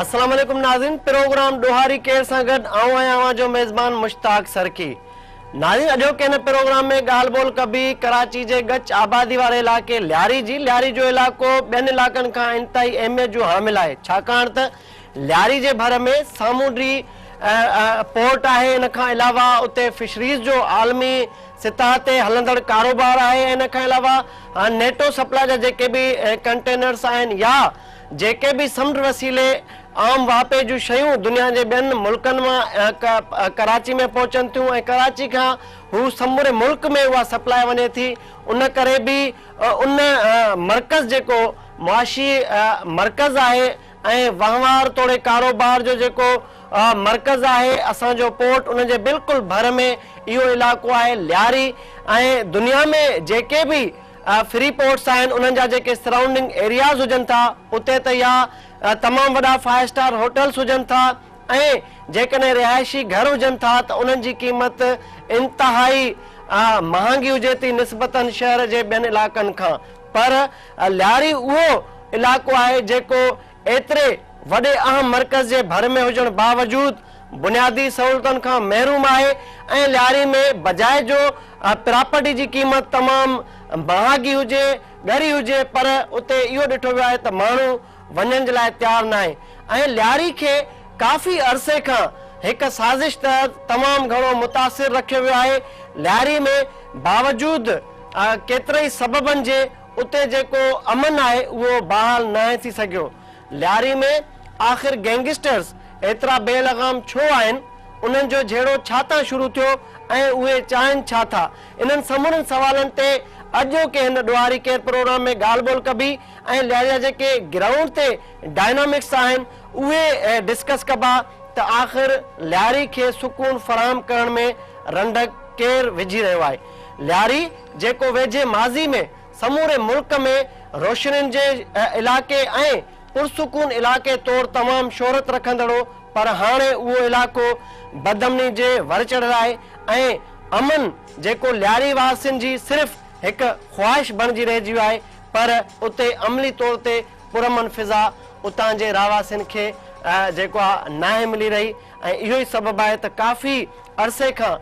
अस्सलाम वालेकुम नाज़रीन, प्रोग्राम डोहारी केर सां गॾु आऊं आहियां जो मेज़बान मुश्ताक सरकी। नाज़रीन, अॼोके हिन प्रोग्राम में ॻाल्हि ॿोल कबी कराची जे गच आबादी वारे इलाइक़े ल्यारी जो इलाइक़ो ॿियनि इलाइक़नि खां इंतहाई अहमियत जो हामिल आहे, छाकाणि त ल्यारी जे भर में सामूंडी पोर्ट आहे। इन खां अलावा उते फिशरीज़ जो आलमी सतह ते हलंदड़ कारोबार आहे। इन खां अलावा नेटो सप्लाई जा जेके बि कंटेनर्स आहिनि या जेके बि समुंड वसीले आम वापे जूं शयूं दुनिया जे ॿियनि मुल्कनि मां कराची में पहुचनि थियूं ऐं कराची खां हू समूरे मुल्क में उहा सप्लाई वञे थी। उन करे बि उन मर्कज़ जेको मुआशी मर्कज़ आहे ऐं वहिंवार तोड़े कारोबार जो जेको मर्कज़ आहे असांजो पोर्ट, उन जे बिल्कुलु भर में इहो इलाइक़ो आहे ल्यारी। ऐं दुनिया में जेके बि फ्री पोर्ट्स आहिनि उन्हनि जा जेके सराउंडिंग एरियाज़ हुजनि था उते त या तमामु वॾा 5 स्टार होटल्स हुजनि था ऐं जेकॾहिं रिहाइशी घर हुजनि था त उन्हनि जी क़ीमत इंतिहाई महांगी हुजे थी निस्बतन शहर जे ॿियनि इलाइक़नि खां। पर ल्यारी उहो इलाइक़ो आहे जेको एतिरे वॾे अहम मर्कज़ जे भर में हुजण बावजूदु बुनियादी सहूलियतुनि खां महरूम आहे ऐं ल्यारी में बजाए जो प्रॉपर्टी जी क़ीमत तमामु महांगी हुजे ॻरी हुजे, पर उते इहो ॾिठो वियो आहे त माण्हू वञण जे लाइ तयारु न आहे। ऐं ल्यारी खे काफ़ी अरसे खां हिकु साज़िश तहत तमामु घणो मुतासिर रखियो वियो आहे। ल्यारी में बावजूदु केतिरे ई सबबनि जे उते जेको अमन आहे उहो बहाल न थी सघियो। ल्यारी में आख़िर गैंगस्टर्स एतिरा बेलगाम छो आहिनि, उन्हनि जो झेड़ो छा था शुरू थियो ऐं उहे चाहिनि छा था? इन्हनि समूरनि सवालनि ते अॼोके हिन ॾोहारी केर प्रोग्राम में ॻाल्हि ॿोल कबी ऐं ल्यारी जा जेके ग्राउंड ते डायनामिक्स आहिनि उहे डिस्कस कबा त आख़िर ल्यारी खे सुकून फराहम करण में रंड केर विझी रहियो आहे। ल्यारी जेको वेझे माज़ी में समूरे मुल्क में रोशनियुनि जे इलाइक़े ऐं पुरसुकून इलाइक़े तौरु तमामु शोहरत रखंदड़ हो, पर हाणे उहो इलाइक़ो बदअमनी जे वर चढ़ियल आहे ऐं अमन जेको ल्यारी वासियुनि जी सिर्फ़ु हिकु ख़्वाहिश बणिजी रहिजी वियो आहे, पर उते अमली तौर ते पुरअमन फिज़ा उतां जे रहवासियुनि खे जेको आहे नाहे मिली रही। ऐं इहो ई सबबु आहे त काफ़ी अरसे खां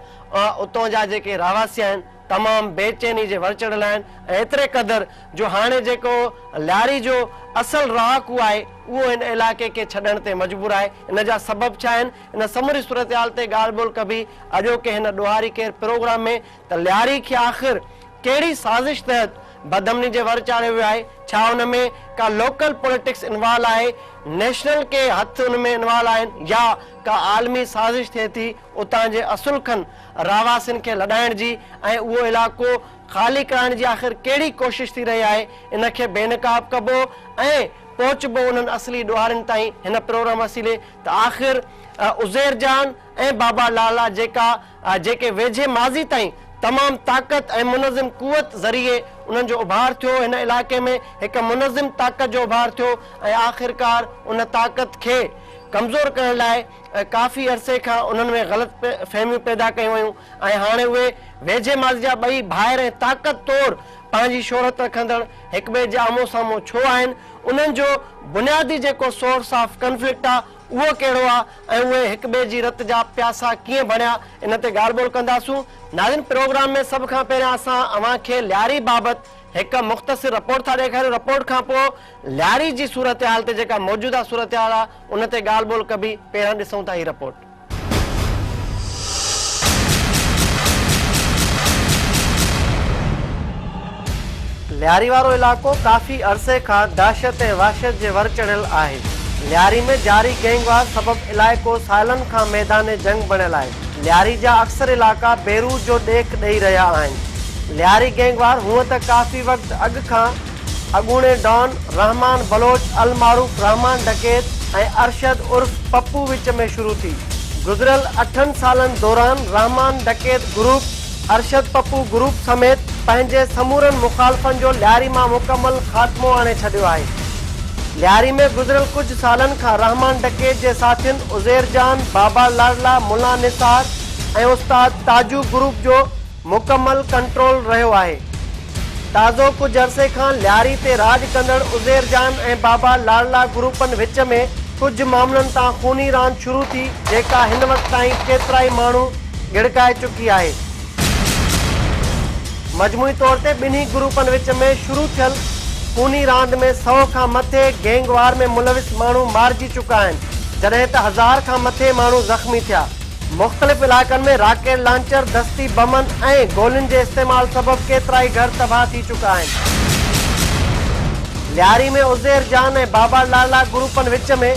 उतां जा जेके रहवासी आहिनि तमामु बेचैनी जे वर चढ़ियल आहिनि ऐं एतिरे क़दुरु जो हाणे जेको ल्यारी जो असल रहाकू आहे उहो हिन इलाइक़े खे छॾण ते मजबूर आहे। इन जा सबब छा आहिनि, इन समूरी सूरत हाल ते ॻाल्हि ॿोल कबी अॼोके हिन ॾोहारी केर प्रोग्राम में त ल्यारी खे आख़िर कहिड़ी साज़िश तहत बदअमनी जे वर चाढ़ियो वियो आहे? छा हुन में का लोकल पॉलिटिक्स इन्वॉल्व आहे, नेशनल के हथ हुन में इन्वॉल्व आहिनि, या का आलमी साज़िश थिए थी उतां जे असुल खन रहवासियुनि खे लॾाइण जी ऐं उहो इलाइक़ो ख़ाली करण जी आख़िर कहिड़ी कोशिश थी रही आहे? इन खे बेनकाब कबो ऐं पहुचबो उन्हनि असली ॾोहारियुनि ताईं हिन प्रोग्राम वसीले त आख़िर उज़ैर जान ऐं बाबा लाला जेके वेझे माज़ी ताईं तमामु ताक़त ऐं मुनज़िम कुवत ज़रिए उन्हनि जो उभार थियो, हिन इलाइक़े में हिकु मुनज़िम ताक़त जो उभार थियो ऐं आख़िरकार उन ताक़त खे कमज़ोर करण लाइ काफ़ी अरसे खां उन्हनि में ग़लति फहमियूं पैदा कयूं वयूं ऐं हाणे उहे वेझे माज़ी जा ॿई भाइर ऐं ताक़त तौरु पंहिंजी शोहरत रखंदड़ हिक ॿिए जे आम्हूं साम्हूं छो आहिनि, उन्हनि जो बुनियादी जेको सोर्स ऑफ कॉन्फ्लिक्ट आहे उहो कहिड़ो आहे ऐं उहे हिक ॿिए जी रत जा प्यासा कीअं बणिया, इन ते ॻाल्हि ॿोल कंदासूं। नाज़रीन, प्रोग्राम में सभ खां पहिरियां असां अव्हांखे ल्यारी बाबति हिकु मुख़्तसिर रिपोर्ट था ॾेखारियूं। रिपोर्ट खां पोइ ल्यारी जी सूरत हाल ते जेका मौजूदा सूरत हाल आहे उन ते ॻाल्हि ॿोल कबी। पहिरियां ॾिसूं था हीअ रिपोर्ट। ल्यारी वारो इलाइक़ो काफ़ी अरसे खां दहशत ऐं वहशत जे वर चढ़ियल आहे। ल्यारी में जारी गैंगवार सबबु इलाइक़ो सालनि खां मैदान जंग बणियल आहे। ल्यारी जा अक्सर इलाइक़ा बेरूत जो ॾेख ॾेई रहिया आहिनि। ल्यारी गैंगवार हूअं त काफ़ी वक़्तु अॻु खां अॻूणे डॉन रहमान बलोच अल मारूफ रहमान डकैत ऐं अरशद उर्फ पप्पू विच में शुरू थी। गुज़िरियल 8 सालनि दौरान रहमान डकैत ग्रुप अरशद पप्पू ग्रुप समेत पंहिंजे समूरनि मुखालफ़नि जो ल्यारी मां मुकमल ख़ात्मो आणे छॾियो आहे। ल्यारी में गुज़िरियल कुझु सालनि खां रहमान डकैत जे साथियुनि उज़ैर जान, बाबा लाडला, मुला निसार ऐं उस्ताद ताजू ग्रुप जो मुकमल कंट्रोल रहियो आहे। ताज़ो कुझु अरसे खां ल्यारी ते राज कंदड़ उज़ैर जान ऐं बाबा लाडला ग्रुपनि विच में कुछ मामलनि तां खूनी रांदि शुरू थी जेका हिन वक़्त ताईं केतिरा ई माण्हू गिड़काए चुकी आहे। मजमूई तौर ते ॿिन्ही ग्रुपनि विच में शुरू थियल खूनी रांदि में 100 खां मथे गैंगवार में मुलविस माण्हू मारिजी चुका आहिनि, जॾहिं त 1000 खां मथे माण्हू ज़ख़्मी थिया। मुख़्तलिफ़ इलाइक़नि में रॉकेट लॉन्चर, दस्ती बमनि ऐं गोलियुनि जे इस्तेमाल सबबि केतिरा ई घर तबाह थी चुका आहिनि। लियारी में उज़ैर जान ऐं बाबा लाला ग्रुपनि विच में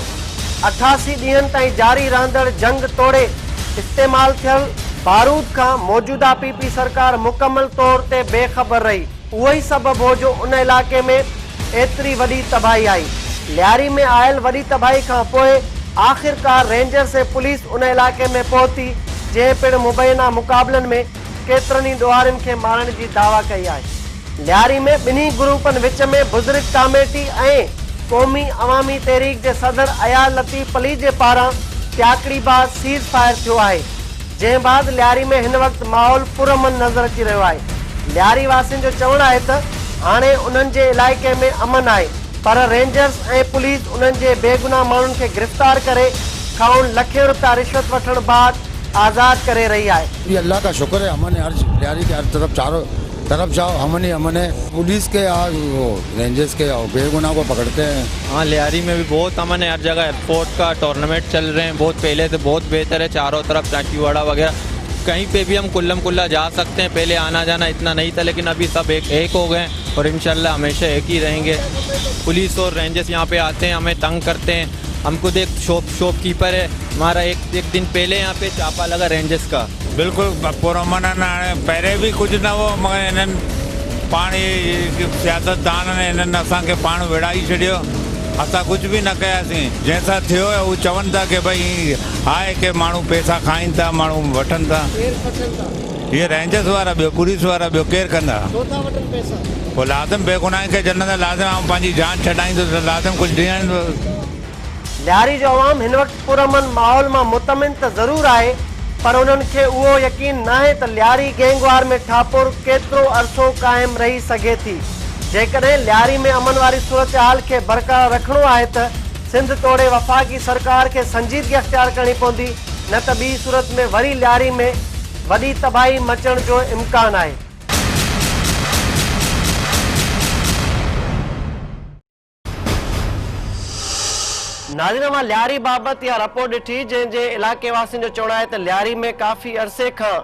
88 ॾींहंनि ताईं जारी रहंदड़ जंग तोड़े इस्तेमाल थियल बारूद खां मौजूदा पीपी सरकार मुकमल तौर ते बेख़बर रही। उहो ई सबबु हो जो उन इलाइक़े में एतिरी वॾी तबाही आई। लियारी में आयल वॾी तबाही खां पोइ आख़िरकार रेंजर्स ऐं पुलिस उन इलाइक़े में पहुती, जंहिं पिणु मुबैना मुक़ाबलनि में केतिरनि ई ॾोहारियुनि खे मारण जी दावा कई आहे। लियारी में ॿिन्ही ग्रुपनि विच में बुज़ुर्ग कमेटी ऐं क़ौमी अवामी तहरीक जे सदर अयाल लतीफ़ अली जे पारां त्याकड़ीबाज़ सीज़ फायर थियो आहे, जंहिं बाद लियारी में हिन वक़्तु माहौल पुरअमन नज़र अची रहियो आहे। लियारी वासियुनि जो चवणु आहे त हाणे उन्हनि जे इलाइक़े में अमन आहे, पर रेंजर्स ऐं पुलिस उन्हनि जे बेगुनाह माण्हुनि खे गिरफ़्तार करे खाउन लखे रुपया रिश्वत वठण बाद आज़ाद करे रही आहे। ये अल्लाह का शुक्र है, अमन है हर लियारी के हर तरफ, चारों तरफ जाओ अमन ही अमन है। पुलिस के और वो रेंजर्स के और बेगुनाह को पकड़ते हैं। हाँ, लियारी में भी बहुत अमन है, हर जगह एयरपोर्ट का टूर्नामेंट चल रहे हैं, बहुत पहले से बहुत बेहतर है। चारों तरफ चाकीवाड़ा वगैरह कहीं पे भी हम कुल्लम कुल्ला जा सकते हैं, पहले आना जाना इतना नहीं था, लेकिन अभी सब एक हो गए और इंशाल्लाह हमेशा एक ही रहेंगे। पुलिस और रेंजर्स यहाँ पे आते हैं, हमें तंग करते हैं। हम खुद एक शॉपकीपर है, हमारा एक दिन पहले यहाँ पे चापा लगा रेंजर्स का। बिल्कुल पूरा मना ना पहले भी कुछ न हो, मगर इन्हनि पाण सियासतदान ने इन्हनि असांखे पाण विड़ाई छॾियो। असां कुछ भी न कयासीं, जैसा थियो है वो चवनि था कि भाई आहे कि माण्हू पैसा खाइनि था, माण्हू वठनि था। ये रेंजर्स वारा ॿियो पुलिस वारा ॿियो केरु कंदा? पोइ लाज़िम बेगुनाह खे जनत लाज़िम ऐं पंहिंजी जान छॾाईंदो त लाज़िम कुझु ॾियणु। लियारी जो अवाम हिन वक़्तु पुरअमन माहौल मां मुतमिन त ज़रूर आहे, पर उन्हनि खे उहो यकीन नाहे त लियारी गैंगवार में ठापुर केतिरो अरसो क़ाइमु रही सघे थी। जेकॾहिं लियारी में अमन वारी सूरत हाल खे बरक़रार रखणो आहे त सिंध तोड़े वफ़ाक़ी सरकार खे संजीदगी अख़्तियार करणी पवंदी, न त ॿी सूरत में वरी लियारी में वॾी तबाही मचण जो इम्कान आहे। नाज़रीन, मां लियारी बाबति इहा रिपोर्ट ॾिठी जंहिंजे इलाइक़े वासियुनि जो चवणु आहे त लियारी में काफ़ी अरसे खां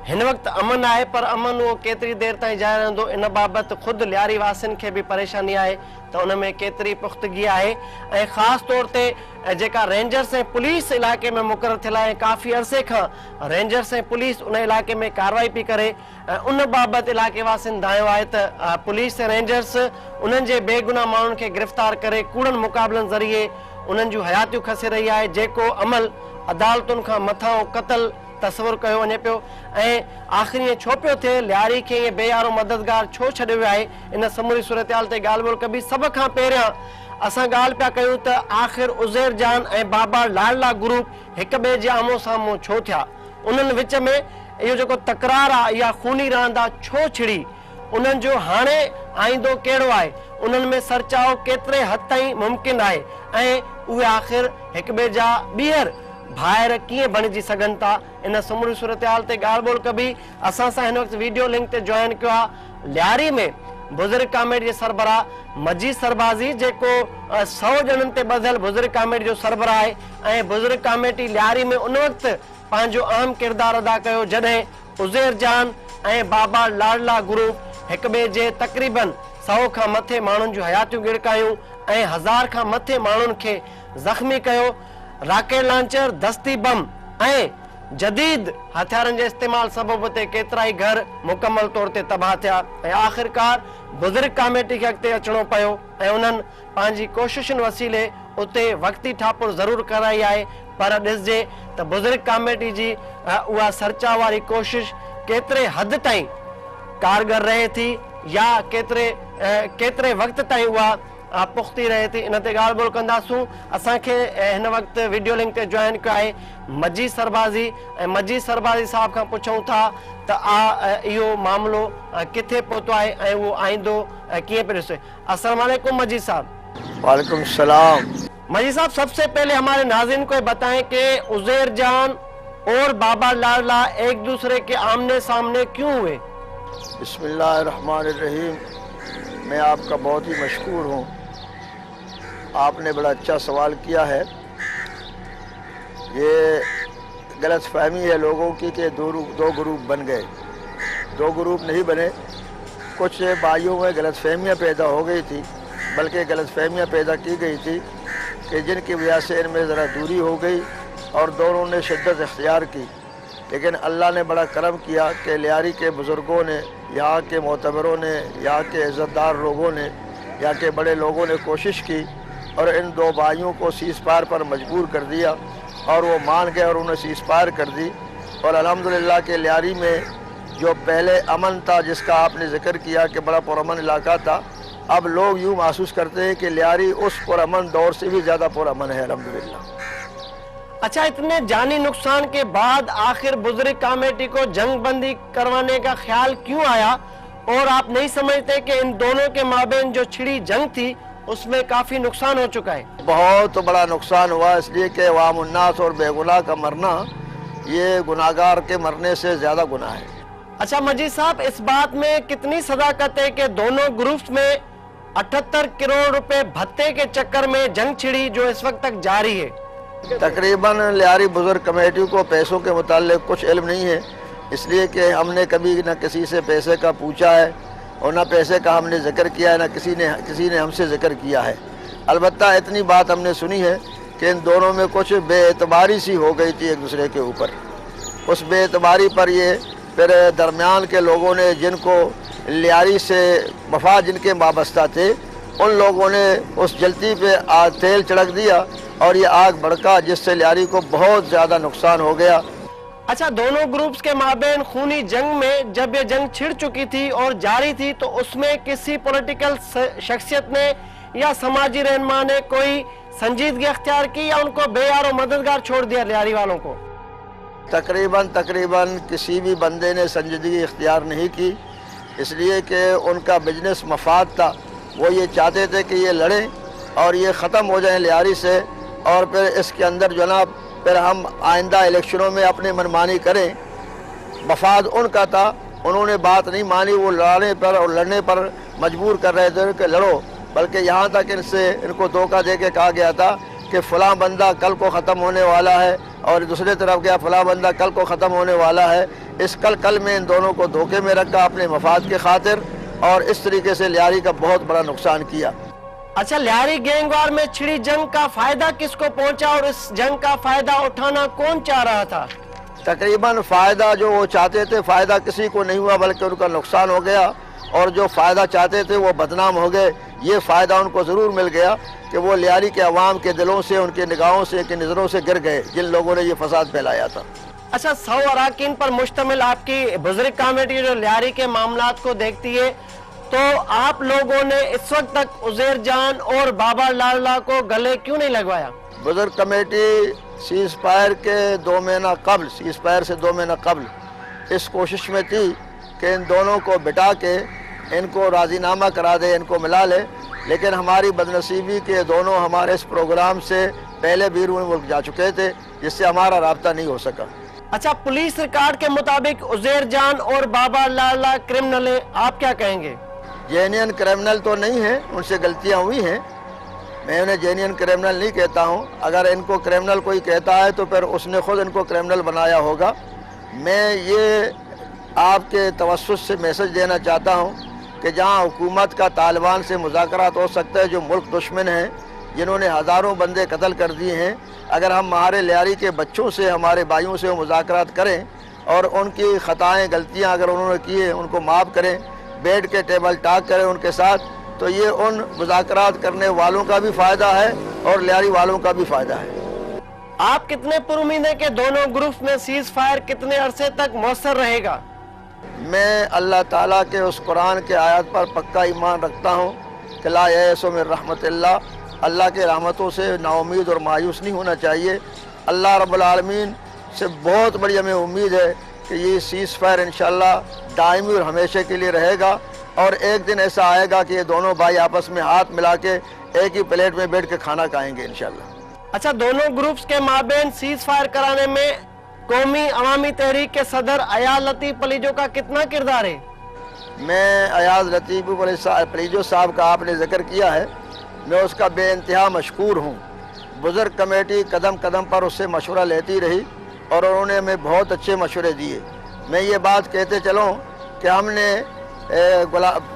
हिन वक़्तु अमन आहे, पर अमन उहो केतिरी देरि ताईं जारी रहंदो इन बाबति ख़ुदि लियारी वासियुनि खे बि परेशानी आहे त उन में केतिरी पुख़्तगी आहे। ऐं ख़ासि तौर ते जेका रेंजर्स ऐं पुलिस इलाइक़े में मुक़ररु थियल आहे, काफ़ी अरसे खां रेंजर्स ऐं पुलिस उन इलाइक़े में कार्रवाई पई करे, उन बाबति इलाइक़े वासियुनि दायो आहे त पुलिस ऐं रेंजर्स उन्हनि जे बेगुनाह माण्हुनि खे गिरफ़्तार करे कूड़नि मुक़ाबलनि ज़रिए उन्हनि जूं हयातियूं खसे रही आहे, जेको अमल अदालतुनि खां मथां क़तल तस्वुरु कयो वञे पियो। ऐं आख़िरी ईअं छो पियो थिए, लियारी खे ईअं बेयारो मददगार छो छॾियो वियो आहे, इन समूरी सूरत हाल ते ॻाल्हि ॿोल कबी। सभ खां पहिरियां असां ॻाल्हि पिया कयूं त आख़िर उज़ैर जान ऐं बाबा लाडला ग्रुप हिक ॿिए जे आम्हूं साम्हूं छो थिया? उन्हनि विच में इहो जेको तकरार आहे, इहा खूनी रांदि आहे, छो छिड़ी? उन्हनि जो हाणे आईंदो कहिड़ो आहे? उन्हनि में सरचाओ केतिरे हद ताईं मुमकिन आहे? ऐं उहे आख़िर हिक ॿिए जा ॿीहर भाइर कीअं बणिजी सघनि था? इन समूरी सूरत हाल ते ॻाल्हि ॿोल कबी। असां सां हिन वक़्तु वीडियो लिंक ते जॉइन कयो आहे लियारी में बुज़ुर्ग कमेटी जे सरबराह मजीद सरबाज़ी, जेको 100 ॼणनि ते ॿधल बुज़ुर्ग कमेटी जो सरबराह आहे। ऐं बुज़ुर्ग कमेटी लियारी में उन वक़्तु पंहिंजो अहम किरदारु अदा कयो जॾहिं उज़ैर जान ऐं बाबा लाडला ग्रुप हिक ॿिए जे तक़रीबन 100 खां मथे माण्हुनि जूं हयातियूं गिड़कायूं ऐं 1000 खां मथे माण्हुनि खे ज़ख़्मी कयो। रॉकेट लॉन्चर, दस्ती बम ऐं जदीद हथियारनि जे इस्तेमाल सबबि ते केतिरा ई घर मुकमल तौर ते तबाह थिया ऐं आख़िरकार बुज़ुर्ग कमेटी खे अॻिते अचणो पियो ऐं उन्हनि पंहिंजी कोशिशुनि वसीले उते वक़्ती ठापुर ज़रूरु कराई आहे। पर ॾिसजे त बुज़ुर्ग कमेटी जी उहा सरचा वारी कोशिश केतिरे हद ताईं कारगर रहे थी या केतिरे वक़्त ताईं उहा पुख़्ती रहे थी, इन ते ॻाल्हि ॿोल कंदासूं। असांखे हिन वक़्तु वीडियो लिंक ते जॉइन कयो आहे मजीद सरबाज़ी ऐं मजीद सरबाज़ी साहब खां पुछूं था त इहो मामिलो किथे पहुतो आहे ऐं उहो आईंदो कीअं पियो ॾिसे। अस्सलाम वालेकुम मजीद साहब। वालेकुम सलाम। मजी साहब, सबसे पहले हमारे नाज़रीन को ये बताएं कि उज़ैर जान और बाबा लाडला एक दूसरे के आमने सामने क्यों हुए? बिस्मिल्लाहिर्रहमानिर्रहीम। मैं आपका बहुत ही मशकूर हूँ, आपने बड़ा अच्छा सवाल किया है। ये गलत फहमी है लोगों की कि दो ग्रुप बन गए। दो ग्रुप नहीं बने, कुछ भाइयों में गलत फहमियाँ पैदा हो गई थी, बल्कि गलत फहमियाँ पैदा की गई थी कि जिनकी वजह से इनमें ज़रा दूरी हो गई और दोनों ने शिद्दत इख्तियार की। लेकिन अल्लाह ने बड़ा करम किया कि लियारी के बुज़ुर्गों ने, यहाँ के मोतबरों ने, यहाँ के इज़्ज़तदार लोगों ने, यहाँ के बड़े लोगों ने कोशिश की और इन दो भाइयों को सीज़ फायर पर मजबूर कर दिया और वो मान गए और उन्हें सीज़ फायर कर दी। और अल्हम्दुलिल्लाह के लियारी में जो पहले अमन था, जिसका आपने ज़िक्र किया कि बड़ा पुरअमन इलाका था, अब लोग यूँ महसूस करते हैं कि लियारी उस पुरअमन दौर से भी ज़्यादा पुरअमन है अल्हम्दुलिल्लाह। अच्छा, इतने जानी नुकसान के बाद आखिर बुजुर्ग कमेटी को जंग बंदी करवाने का ख्याल क्यों आया? और आप नहीं समझते कि इन दोनों के माबेन जो छिड़ी जंग थी उसमें काफी नुकसान हो चुका है? बहुत बड़ा नुकसान हुआ, इसलिए कि अवामुन्नास और बेगुनाह का मरना ये गुनाहगार के मरने से ज्यादा गुनाह है। अच्छा मजीद साहब, इस बात में कितनी सदाकत है कि दोनों ग्रुप्स में 78 करोड़ रुपए भत्ते के चक्कर में जंग छिड़ी जो इस वक्त तक जारी है? तकरीबन लियारी बुजुर्ग कमेटी को पैसों के मुताल्लिक कुछ इल्म नहीं है, इसलिए कि हमने कभी न किसी से पैसे का पूछा है और न पैसे का हमने जिक्र किया है, न किसी ने हमसे जिक्र किया है। अलबत्ता इतनी बात हमने सुनी है कि इन दोनों में कुछ बेएतबारी सी हो गई थी एक दूसरे के ऊपर। उस बेएतबारी पर ये फिर दरमियान के लोगों ने, जिनको लियारी से मफाद जिनके वाबस्ता थे, उन लोगों ने उस जलती पे तेल छिड़क दिया और ये आग भड़का, जिससे लियारी को बहुत ज़्यादा नुकसान हो गया। अच्छा, दोनों ग्रुप्स के माबेन खूनी जंग में जब ये जंग छिड़ चुकी थी और जारी थी, तो उसमें किसी पॉलिटिकल शख्सियत ने या समाजी रहनुमा ने कोई संजीदगी अख्तियार की या उनको बेयार और मददगार छोड़ दिया लियारी वालों को? तकरीबन किसी भी बंदे ने संजीदगी इख्तियार नहीं की, इसलिए कि उनका बिजनेस मफाद था। वो ये चाहते थे कि ये लड़ें और ये ख़त्म हो जाए लियारी से, और फिर इसके अंदर जनाब फिर हम आइंदा इलेक्शनों में अपनी मनमानी करें। मफाद उनका था, उन्होंने बात नहीं मानी, वो लड़ने पर मजबूर कर रहे थे कि लड़ो। बल्कि यहाँ तक इनको धोखा दे के कहा गया था कि फ़लाँ बंदा कल को ख़त्म होने वाला है, और दूसरी तरफ गया फ़लाँ बंदा कल को ख़त्म होने वाला है। इस कल में इन दोनों को धोखे में रखा अपने मफाद के खातिर, और इस तरीके से लियारी का बहुत बड़ा नुकसान किया। अच्छा, लियारी गैंगवार में छिड़ी जंग का फायदा किसको पहुंचा और इस जंग का फायदा उठाना कौन चाह रहा था? तकरीबन फ़ायदा जो वो चाहते थे, फ़ायदा किसी को नहीं हुआ, बल्कि उनका नुकसान हो गया, और जो फ़ायदा चाहते थे वो बदनाम हो गए। ये फ़ायदा उनको ज़रूर मिल गया कि वो लियारी के अवाम के दिलों से, उनकी निगाहों से, उनकी नज़रों से गिर गए, जिन लोगों ने ये फसाद फैलाया था। अच्छा, 100 अराकीन पर मुश्तमिल आपकी बुजुर्ग कमेटी जो लियारी के मामलात को देखती है, तो आप लोगों ने इस वक्त तक उज़ैर जान और बाबा लाडला को गले क्यों नहीं लगवाया? बुजुर्ग कमेटी सीज़ फायर के 2 महीना कबल, सीज़ फायर से 2 महीना कबल इस कोशिश में थी कि इन दोनों को बिठा के इनको राजीनामा करा दे, इनको मिला ले। लेकिन हमारी बदनसीबी के दोनों हमारे इस प्रोग्राम से पहले बैरून मुल्क जा चुके थे, जिससे हमारा राब्ता नहीं हो सका। अच्छा, पुलिस रिकॉर्ड के मुताबिक उज़ैर जान और बाबा लाडला क्रिमिनल है, आप क्या कहेंगे? जेन्युइन क्रिमिनल तो नहीं है, उनसे गलतियां हुई हैं। मैं उन्हें जेन्युइन क्रिमिनल नहीं कहता हूं। अगर इनको क्रिमिनल कोई कहता है तो फिर उसने खुद इनको क्रिमिनल बनाया होगा। मैं ये आपके तवस्सुस से मैसेज देना चाहता हूं कि जहां हुकूमत का तालिबान से मुज़ाकरात हो सकता है, जो मुल्क दुश्मन हैं, जिन्होंने हज़ारों बंदे कत्ल कर दिए हैं, अगर हम हमारे लियारी के बच्चों से, हमारे भाइयों से मुज़ाकरात करें और उनकी ख़ताएँ गलतियाँ अगर उन्होंने की है उनको माफ़ करें, बैठ के टेबल टॉक करें उनके साथ, तो ये उन मुज़ाकरात करने वालों का भी फ़ायदा है और लियारी वालों का भी फ़ायदा है। आप कितने पुरुमीद हैं कि दोनों ग्रुप में सीज़ फायर कितने अरसे तक मौसर रहेगा? मैं अल्लाह ताला के उस कुरान के आयत पर पक्का ईमान रखता हूँ कि ला ययसु मिन रहमतिल्लाह, अल्लाह के रहमतों से नाउमीद और मायूस नहीं होना चाहिए। अल्लाह रब्बुल आलमीन से बहुत बड़ी हमें उम्मीद है कि ये सीज़ फायर इंशाअल्लाह दायमी और हमेशा के लिए रहेगा, اور ایک دن ایسا آئے گا کہ یہ دونوں بھائی آپس میں ہاتھ ملا کے ایک ہی پلیٹ میں بیٹھ کے کھانا کھائیں گے انشاءاللہ۔ اچھا، دونوں گروپس کے مابین سیز فائر کرانے میں قومی عوامی تحریک کے صدر ایاز لطیف پلیجو کا کتنا کردار ہے؟ میں ایاز لطیف پلیجو صاحب کا آپ نے ذکر کیا ہے، میں اس کا بے انتہا مشکور ہوں۔ بزرگ کمیٹی قدم قدم پر اس سے مشورہ لیتی رہی اور انہوں نے ہمیں بہت اچھے مشورے دیے۔ میں یہ بات کہتے چلوں کہ ہم نے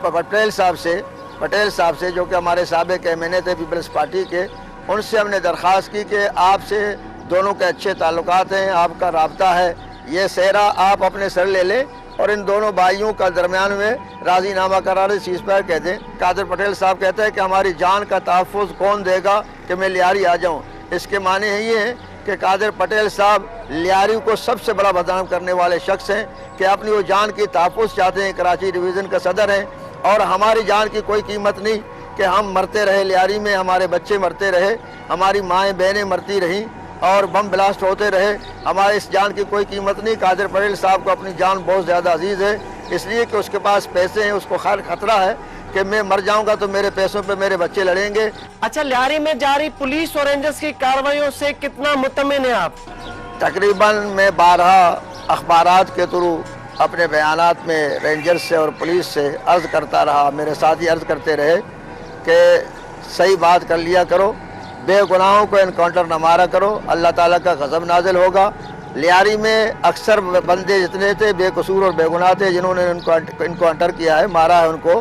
پٹیل صاحب سے جو کہ ہمارے سابق MNA تھے پیپلز پارٹی کے، ان سے ہم نے درخواست کی کہ آپ سے دونوں کے اچھے تعلقات ہیں، آپ کا رابطہ ہے، یہ سہرا آپ اپنے سر لے لیں اور ان دونوں بھائیوں کا درمیان میں راضی نامہ کرا دیں، سیز فائر کہہ دیں۔ قادر پٹیل صاحب کہتے ہیں کہ ہماری جان کا تحفظ کون دے گا کہ میں لیاری آ جاؤں۔ اس کے معنی یہ ہے کہ قادر پٹیل صاحب لیاری کو سب سے بڑا بدنام کرنے والے شخص ہیں کہ اپنی وہ جان کی تحفظ چاہتے ہیں، کراچی ڈویژن کا صدر ہیں، اور ہماری جان کی کوئی قیمت نہیں کہ ہم مرتے رہے لیاری میں، ہمارے بچے مرتے رہے، ہماری مائیں بہنیں مرتی رہیں اور بم بلاسٹ ہوتے رہے، ہمارے اس جان کی کوئی قیمت نہیں۔ قادر پٹیل صاحب کو اپنی جان بہت زیادہ عزیز ہے، اس لیے کہ اس کے پاس پیسے ہیں، اس کو خطرہ ہے کہ میں مر جاؤں گا تو میرے پیسوں پہ میرے بچے لڑیں گے۔ اچھا، لیاری میں جاری پولیس اور رینجرز کی کارروائیوں سے کتنا مطمئن ہیں آپ؟ تقریباً میں 12 اخبارات کے تھرو اپنے بیانات میں رینجرز سے اور پولیس سے عرض کرتا رہا، میرے ساتھی عرض کرتے رہے کہ صحیح بات کر لیا کرو، بے گناہوں کو انکاؤنٹر نہ مارا کرو، اللہ تعالیٰ کا غضب نازل ہوگا۔ لیاری میں اکثر بندے جتنے تھے بے قصور اور بے گناہ تھے، جنہوں نے انکاؤنٹر کیا ہے، مارا ہے ان کو،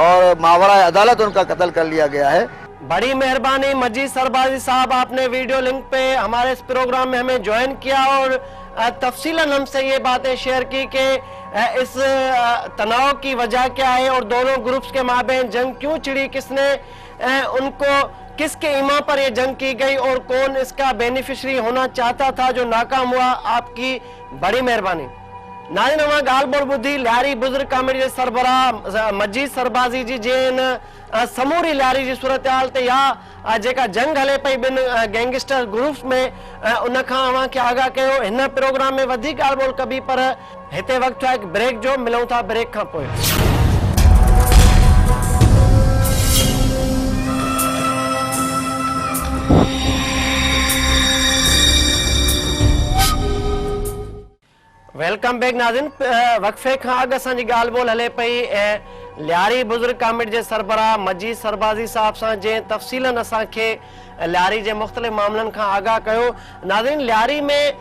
اور ماورائے عدالت ان کا قتل کر لیا گیا ہے۔ بڑی مہربانی مجید سربازی صاحب، آپ نے ویڈیو لنک پہ ہمارے اس پروگرام میں ہمیں جوائن کیا اور تفصیلاً ہم سے یہ باتیں شیئر کی کہ اس تناؤ کی وجہ کیا ہے اور دونوں گروپس کے مابین جنگ کیوں چڑھی، کس نے ان کو، کس کے ایما پر یہ جنگ کی گئی اور کون اس کا بینیفیشری ہونا چاہتا تھا جو ناکام ہوا۔ آپ کی بڑی مہربانی۔ ناظرین، ہمارا گال بول بدھی لیاری بزرگ کمیٹی کے سربراہ مجید سربازی جی جن سموری لیاری جی صورتحال تے یا جیکا جنگ ہلے پئی بن گینگسٹر گروپس میں ان کھاں اوہاں کے آگاہ کयो۔ ہن پروگرام میں ودھی گال بول کبھی پر ہتے وقت ہے ایک بریک جو ملوں تھا بریک کھاں پوئے۔ ویلکم بیک ناظرین، وقفے کھاں اگ اساں جی گال بول ہلے پئی لیاری بزرگ کمیٹی کے سربراہ مجید سربازی صاحب سان جے تفصیلاً اساں کے لیاری کے مختلف معاملن کھاں آگاہ کयो۔ ناظرین، لیاری میں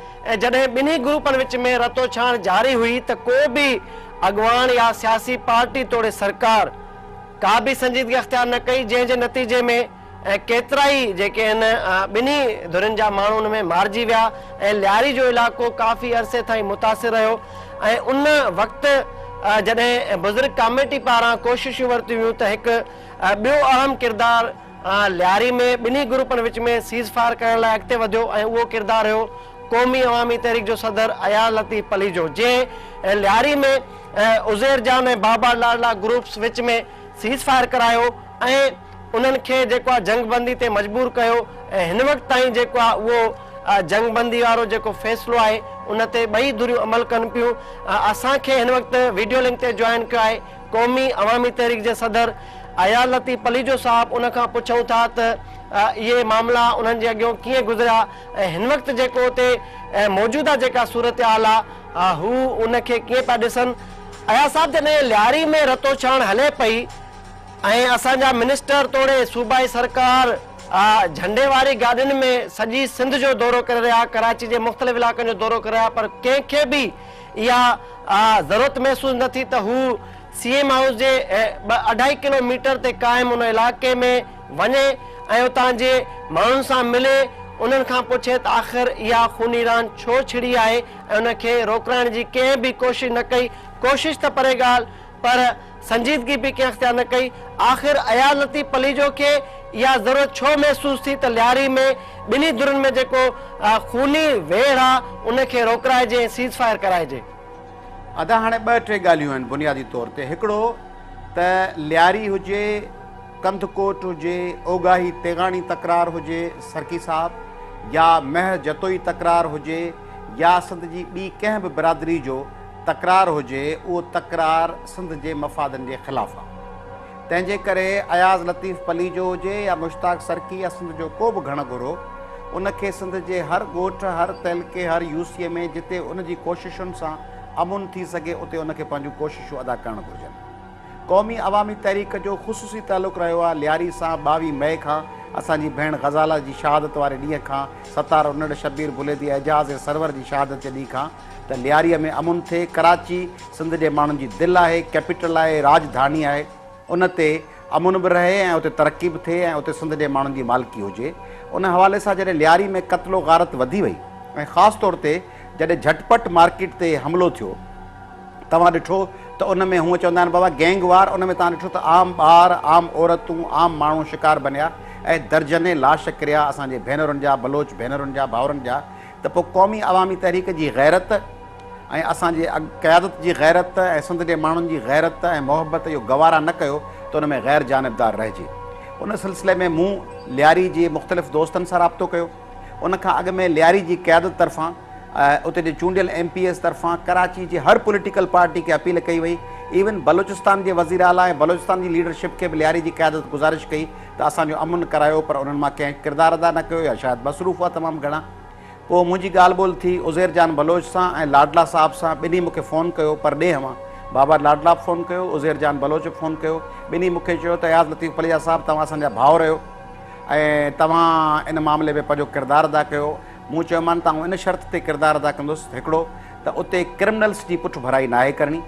جڈیں بنی گروپن وچ میں رتو چھان جاری ہوئی تو کوئی بھی اگوان یا سیاسی پارٹی توڑے سرکار کا بھی سنجیدگی اختیار نہ کئی، جن کے نتیجے میں کیترائی جیکے بنی دھرن جا مانو ان میں مارجی ویا، لیاری جو علاقو کافی عرصے تھا متاثر رہو۔ ان وقت جڈیں بزرگ کمیٹی پارا کوششوں ورتی ہوئی تو ایک بیو اہم کردار لیاری میں بنی گروپن وچ میں سیز فائر کرنے لائے اگتے ودھو، وہ کردار ہو قومی عوامی تحریک جو صدر ایاز لطیف پلیجو، جے لیاری میں عزیر جان بابا لاڈلا گروپس وچ میں سیز فائر کرایو، انہن کے جیکو جنگ بندی تے مجبور کयो۔ ہن وقت تائیں جیکو وہ جنگ بندی وارو جیکو فیصلو آئے ان تے بئی دھریوں عمل کن پیوں۔ اساں کے ہن وقت ویڈیو لنک تے جوائن کیا ہے قومی عوامی تحریک کے صدر ایاز لطیف پلیجو صاحب، ان کا پوچھوں تھا تو یہ معاملہ انہن جے اگیوں کیے گزریا، ہن وقت جیکو تے موجودہ جیکا صورتحال ہو ان کے کیے پا ڈسن۔ ایاز صاحب جنے لیاری میں رتو چھان ہلے پئی اساں جا منسٹر توڑے صوبائی سرکار جھنڈے واری گاڑین میں سجی سندھ جو دورو کر رہا، کراچی کے مختلف علاقوں جو دورو کر رہا، پر کہیں کے بھی یا ضرورت محسوس نہ تھی تو ہو CM ہاؤس کے 2.5 کلومیٹر تے قائم ان علاقے میں ونے اتاں جے مانن سان ملے، انہن کھاں پوچھے تو آخر یا خونی ران چھو چھڑی آئے، ان کے روکرائن جی کہیں بھی کوشش نہ کئی، کوشش تو پرے گال پر سنجیدگی بھی کہیں اختیار نہ کئی۔ آخر ایاز لطیف پلیجو کے یا ضرورت چھو محسوس تھی تو لیاری میں بنی دھرن میں جیکو خونی ویڑا ان کے روکرائے جے، سیز فائر کرائے جے؟ ادا ہانے ب ٹے گالیوں ہیں بنیادی طور تے، ہکڑو تا لیاری ہوجے، کندھ کوٹ ہوجے، اوگاہی تیغانی تقرار ہوجے سرکی صاحب، یا مہر جتوئی تقرار ہوجے، یا سندھ جی بی کہیں بھی برادری جو तकरार हुजे उहो तकरार सिंध जे मफ़ादनि जे ख़िलाफ़ु आहे। तंहिंजे करे अयाज़ लतीफ़ पली जो हुजे या मुश्ताक सरकी या सिंध जो को बि घण घुरो, उनखे सिंध जे हर ॻोठ, हर तहलके, हर यूसीअ में जिते उनजी कोशिशुनि सां अमुन थी सघे उते उनखे पंहिंजूं कोशिशूं अदा करणु घुरिजनि। क़ौमी अवामी तहरीक जो ख़ुसूसी तालुक़ु रहियो आहे लियारी सां। 22 मई खां असांजी भेण ग़ज़ाला जी शहादत वारे ॾींहं खां, सतार उन्नड़ शबीर बुलेदी एजाज़ ऐं सरवर जी शहादत जे ॾींहं खां त लियारीअ में अमुन थिए। कराची सिंध जे माण्हुनि जी दिलि आहे, कैपिटल आहे, राजधानी आहे, उन ते अमुन बि रहे ऐं उते तरक़ी बि थिए ऐं उते सिंध जे माण्हुनि जी मालिकी हुजे। उन हवाले सां जॾहिं लियारी में क़त्लो गारत वधी वई ऐं ख़ासि तौर ते जॾहिं झटपट मार्केट ते हमिलो थियो, तव्हां ॾिठो त उन में हूअं चवंदा आहिनि बाबा गैंग वार, उन में तव्हां ॾिठो त आम ॿार, आम औरतूं, आम माण्हू शिकार बनिया ऐं दर्जने लाश किरिया असांजे भेनरुनि जा, बलोच भेनरुनि जा, भाउरनि जा। त पोइ क़ौमी अवामी तहरीक जी गैरत ऐं असांजे क़यादत जी गैरत ऐं सिंध जे माण्हुनि जी गैरत ऐं मोहबत इहो गवारा न कयो त उन में गैर जानिबदार रहिजे। उन सिलसिले में मूं लियारी जे मुख़्तलिफ़ दोस्तनि सां राब्तो कयो। उनखां अॻु में लियारी जी क़यादत तरफ़ां, उते जे चूंडियल MPs तरफ़ां कराची जी हर पॉलिटिकल पार्टी खे अपील कई वई। इवन बलूचिस्तान जे वज़ीर आला ऐं बलूचिस्तान जी लीडरशिप खे बि लियारी जी क़यादत गुज़ारिश कई त असांजो अमुन करायो, पर उन्हनि मां कंहिं किरदारु अदा न कयो या शायदि मसरूफ़ हुआ तमामु घणा। पोइ मुंहिंजी ॻाल्हि ॿोल थी उज़ैर जान बलोच सां ऐं लाडला साहब सां। ॿिन्ही मूंखे फ़ोन कयो, पर ॾे मां बाबा लाडला फ़ोन कयो, उज़ैर जान बलोच फ़ोन कयो। ॿिन्ही मूंखे चयो त अयाज़ लतीफ़ पलिया साहब तव्हां असांजा भाउर आहियो ऐं तव्हां इन मामले में पंहिंजो किरदारु अदा कयो। मूं चयोमानि तव्हां इन शर्त ते किरदारु अदा कंदुसि, हिकिड़ो त उते क्रिमिनल्स जी पुठ भराई नाहे करणी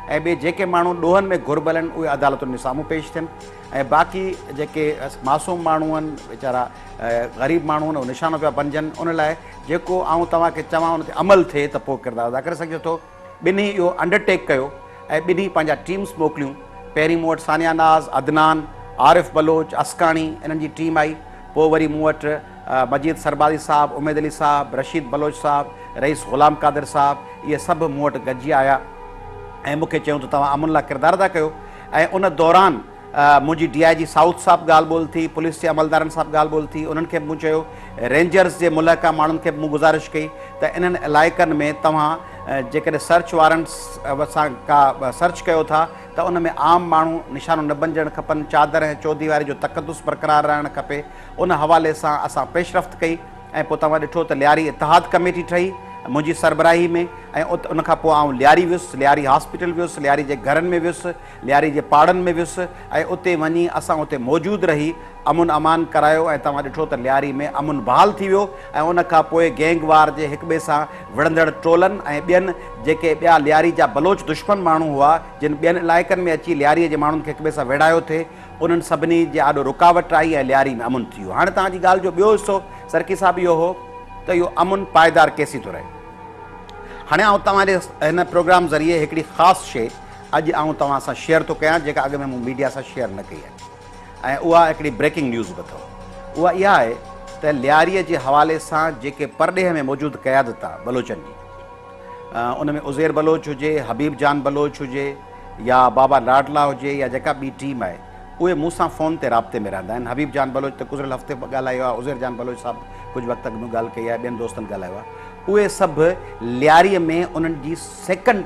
ऐं ॿिए जेके माण्हू ॾोहनि में घुरबल आहिनि उहे अदालतुनि जे साम्हूं पेश थियनि ऐं बाक़ी जेके मासूम माण्हू आहिनि, वीचारा ग़रीब माण्हू आहिनि, उहे निशानो पिया बणिजनि। उन लाइ जेको तव्हांखे चवां उन ते अमल थिए त पोइ किरदारु अदा करे सघे थो। ॿिन्ही इहो अंडरटेक कयो ऐं ॿिन्ही पंहिंजा टीम्स मोकिलियूं। पहिरीं मूं वटि सानिया नाज़, अदनान, आरिफ़ बलोच, अस्काणी, इन्हनि जी टीम आई। पोइ वरी मूं वटि मजीद सरबाज़ी साहब, उमेद अली साहब, रशीद बलोच साहब, रईस ग़ुलाम कादिर साहब, इहे सभु मूं वटि गॾिजी आया ऐं मूंखे चयूं त तव्हां अमुन लाइ किरदारु अदा कयो। ऐं उन दौरान मुंहिंजी DIG साउथ साहब ॻाल्हि ॿोल थी, पुलिस जे अमलदारनि सां ॻाल्हि ॿोल थी। उन्हनि खे मूं चयो, रेंजर्स जे मुल्का माण्हुनि खे मूं गुज़ारिश कई त इन्हनि इलाइक़नि में तव्हां जेकॾहिं सर्च वारंट्स सां का सर्च कयो था त उन में आम माण्हू निशानो न बणिजणु खपनि, चादर ऐं चौदीवारी जो तक़दुस बरक़रार रहणु खपे। उन हवाले सां असां पेशरफ़्त कई ऐं पोइ तव्हां ॾिठो त लियारी इतिहाद कमेटी ठही मुंहिंजी सरबराही में ऐं उनखां पोइ आउं लियारी वियुसि, लियारी हॉस्पिटल वियुसि, लियारी जे घरनि में वियुसि, लियारी जे पाड़नि में वियुसि ऐं उते वञी असां उते मौजूदु रही अमुन अमान करायो ऐं तव्हां ॾिठो त लियारी में अमुन बहाल थी वियो। ऐं उनखां पोइ गैंगवार जे हिक ॿिए सां विढ़ंदड़ टोलनि ऐं ॿियनि जेके ॿिया लियारी जा बलोच दुश्मन माण्हू हुआ जिन ॿियनि इलाइक़नि में अची लियारीअ जे माण्हुनि खे हिक ॿिए सां विढ़ायो थिए, उन्हनि सभिनी जे ॾाढो रुकावट आई ऐं लियारी में अमुन थी वियो। हाणे तव्हांजी ॻाल्हि जो ॿियो हिसो सरकी साहब इहो हो त इहो अमुन पाइदार केसी थो रहे। हाणे आउं तव्हांजे हिन प्रोग्राम ज़रिए हिकिड़ी ख़ासि शइ अॼु आउं तव्हां सां शेयर थो कयां जेका अॻु में मूं मीडिया सां शेयर न कई आहे ऐं उहा हिकिड़ी ब्रेकिंग न्यूज़ बि अथव। उहा इहा आहे त लियारीअ जे हवाले सां जेके परॾेह में मौजूदु क़यादत आहे बलोचनि जी, उन में उज़ैर बलोच हुजे, हबीब जान बलोच हुजे या बाबा लाडला हुजे या जेका ॿी टीम आहे, उहे मूंसां फ़ोन ते राब्ते में रहंदा आहिनि। हबीब जान बलोच त गुज़िरियल हफ़्ते ॻाल्हायो आहे, उज़ैर जान बलोच साहब कुझु वक़्त अॻु में ॻाल्हि कई आहे, ॿियनि दोस्तनि ॻाल्हायो आहे। उहे सभु लियारीअ में उन्हनि जी सेकेंड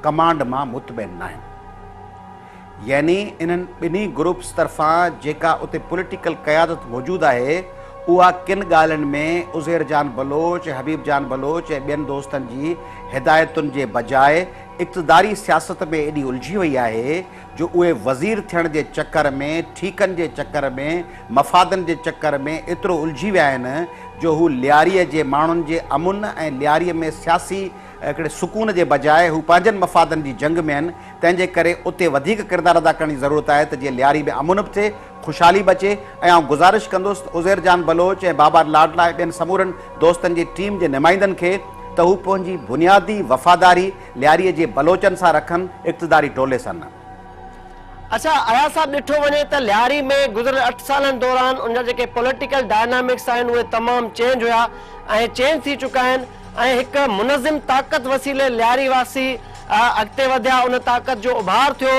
कमांड मां मुतमइन न आहिनि। यानी इन्हनि ॿिन्ही ग्रुप्स तरफ़ां जेका उते पॉलिटिकल क़यादत मौजूदु आहे उहा किन ॻाल्हियुनि में उज़ैर जान बलोच, हबीब जान बलोच ऐं ॿियनि दोस्तनि जी हिदायतुनि जे बजाए इक़्तिदारी सियासत में एॾी उलझी वई आहे जो उहे वज़ीर थियण जे चकर में, ठीकनि जे चकर में, मफ़ादनि जे चकर में एतिरो उलझी विया आहिनि जो हू लियारीअ जे माण्हुनि जे अमुन ऐं लियारीअ में सियासी हिकिड़े सुकून जे बजाए हू पंहिंजनि मफ़ादनि जी जंग में आहिनि। तंहिंजे करे उते वधीक किरदारु अदा करण जी ज़रूरत आहे त जीअं लियारी में अमुन बि थिए, ख़ुशहाली बि अचे। ऐं आउं गुज़ारिश कंदुसि त उज़ैर जान बलोच ऐं बाबा लाडला ऐं ॿियनि समूरनि दोस्तनि जी टीम जे नुमाइंदनि खे त हू पंहिंजी बुनियादी वफ़ादारी लियारीअ जे बलोचनि सां रखनि, इक़्तिदारी टोले सां न। अच्छा अयाज़ साहब, ॾिठो वञे त लियारी में गुज़िरियल 8 सालनि दौरान उनजा जेके पॉलिटिकल डायनामिक्स आहिनि उहे तमामु चेंज हुया ऐं चेंज थी चुका आहिनि ऐं हिकु मुनज़िम ताक़त वसीले लियारी वासी अॻिते वधिया, उन ताक़त जो उभार थियो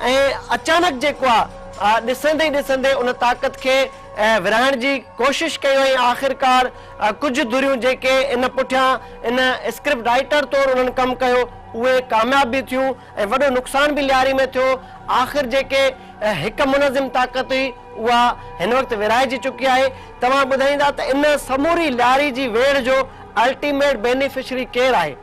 ऐं अचानक जेको आहे ॾिसंदे ॾिसंदे उन ताक़त खे विरहाइण जी कोशिशि कई वई। आख़िरकार कुझु दुरियूं जेके इन पुठियां इन स्क्रिप्ट राइटर तौरु उन्हनि कमु कयो उहे कामयाब भी थियूं ऐं वॾो नुक़सान भी लियारी में थियो। आख़िर जेके हिक मुनज़िम ताक़त हुई उहा हिन वक़्तु विराइजी चुकी आहे। तव्हां ॿुधाईंदा त इन समूरी लियारी जी वेड़ जो अल्टीमेट बेनिफिशरी केरु आहे?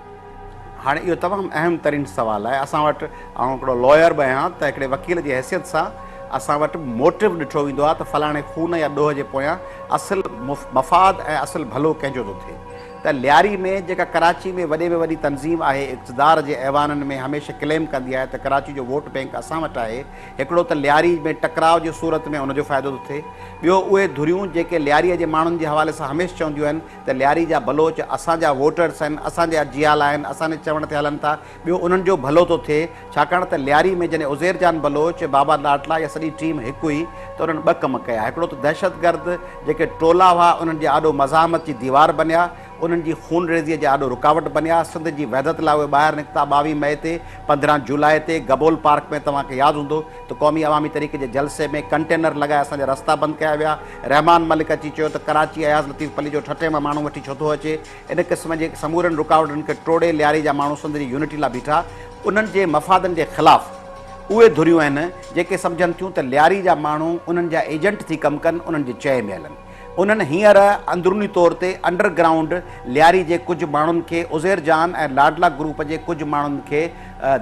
हाणे इहो तमामु अहम तरीन सुवालु आहे। असां वटि आउं हिकिड़ो लॉयर बि आहियां त हिकिड़े वकील जी हैसियत सां असां वटि मोटिव ॾिठो वेंदो आहे त फलाणे खून या ॾोह जे पोयां असुलु मफ़ाद ऐं असुलु भलो कंहिंजो थो थिए। त लियारी में जेका कराची में वॾे में वॾी तंज़ीम आहे इक़्तिदार जे ऐवाननि में हमेशह क्लेम कंदी आहे त कराची जो वोट बैंक असां वटि आहे। हिकिड़ो त लियारी में टकराव जी सूरत में उनजो फ़ाइदो थो थिए। ॿियो उहे धुरियूं जेके लियारीअ जे माण्हुनि जे हवाले सां हमेशह चवंदियूं आहिनि त लियारी जा बलोच असांजा वोटर्स आहिनि, असांजा जियाल आहिनि, असांजे चवण ते हलनि था। ॿियो उन्हनि जो भलो थो थिए छाकाणि त लियारी में जॾहिं उज़ैर जान बलोच, बाबा लाडला या सॼी टीम हिकु हुई त उन्हनि ॿ कम कया। हिकिड़ो त दहशतगर्द जेके टोला हुआ उन्हनि जे आॾो मज़ामत जी दीवार बनिया, उन्हनि जी खून रेज़ीअ जे आॾो रुकावट बनिया। सिंध जी वहदत लाइ उहे ॿाहिरि निकिता। 22 मई ते 15 जुलाई ते गबोल पार्क में तव्हांखे यादि हूंदो त क़ौमी अवामी तरीक़े जे जलसे में कंटेनर लॻाए असांजा रस्ता बंदि कया विया। रहमान मलिक अची चयो त कराची अयाज़ लतीफ़ पली जो ठठे मां माण्हू वठी छो थो अचे। इन क़िस्म जे समूरनि रुकावटुनि खे टोड़े लियारी जा माण्हू सिंध जी यूनिटी लाइ बीठा। उन्हनि जे मफ़ादनि जे ख़िलाफ़ु उहे धुरियूं आहिनि जेके सम्झनि थियूं त लियारी जा माण्हू उन्हनि जा एजेंट थी कमु कनि, उन्हनि जे चए में हलनि। उन्हनि हींअर अंदरूनी तौर ते अंडरग्राउंड लियारी जे कुझु माण्हुनि खे उज़ैर जान ऐं लाडला ग्रुप जे कुझु माण्हुनि खे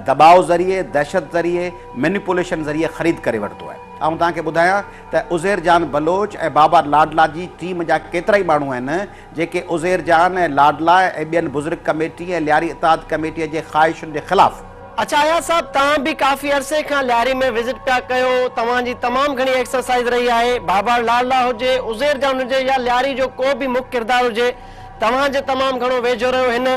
दबाव ज़रिए, दहशत ज़रिए, मैनिपुलेशन ज़रिए ख़रीद करे वरितो आहे। ऐं तव्हांखे ॿुधायां त उज़ैर जान बलोच ऐं बाबा लाडला जी टीम जा केतिरा ई माण्हू आहिनि जेके उज़ैर जान ऐं लाडला ऐं ॿियनि बुज़ुर्ग कमेटी ऐं लियारी इताद कमेटीअ जे ख़्वाहिशुनि जे ख़िलाफ़ु। अच्छा अयाज़ साहब, तव्हां भी काफ़ी अरसे खां लियारी में विज़िट पिया कयो। तव्हांजी तमामु घणी एक्सरसाइज रही आहे। बाबा लाडला हुजे, उज़ैर जान हुजे या लियारी जो को बि मुख्य किरदारु हुजे, तव्हांजे तमामु घणो वेझो रहियो। हिन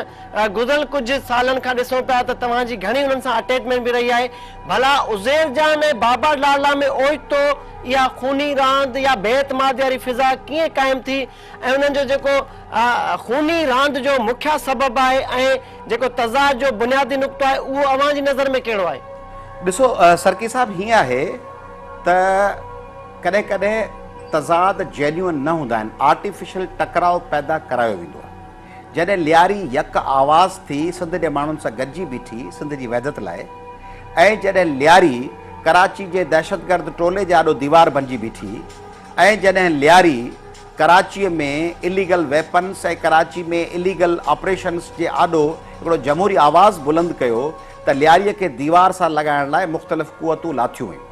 गुज़िरियल कुझु सालनि खां ॾिसूं पिया त तव्हांजी घणी हुननि सां अटैचमेंट बि रही आहे। भला उज़ैर जान ऐं बाबा लाडला में ओचितो इहा खूनी रांदि या बेएतमादी वारी फिज़ा कीअं क़ाइमु थी ऐं उन्हनि जो जेको खूनी रांदि जो मुख्य सबबु आहे ऐं जेको तज़ाद जो बुनियादी नुक़्तो आहे उहो अव्हां जी नज़र में कहिड़ो आहे? ॾिसो सरकी साहब, हीअं आहे त कॾहिं कॾहिं तज़ाद जेन्युअन न हूंदा आहिनि, आर्टिफिशियल टकराव पैदा करायो वेंदो आहे। जॾहिं लियारी यक आवाज़ थी सिंध जे माण्हुनि सां गॾिजी बीठी सिंध जी वहदत लाइ, ऐं जॾहिं लियारी कराची जे दहशतगर्द टोले जे आॾो दीवार बणिजी बीठी, ऐं जॾहिं लियारी कराचीअ में इलीगल वेपन्स ऐं कराची में इलीगल ऑपरेशन्स जे आॾो हिकिड़ो जमहूरी आवाज़ बुलंद कयो त लियारीअ खे दीवार सां लॻाइण लाइ मुख़्तलिफ़ क़ुवतूं लाथियूं हुयूं।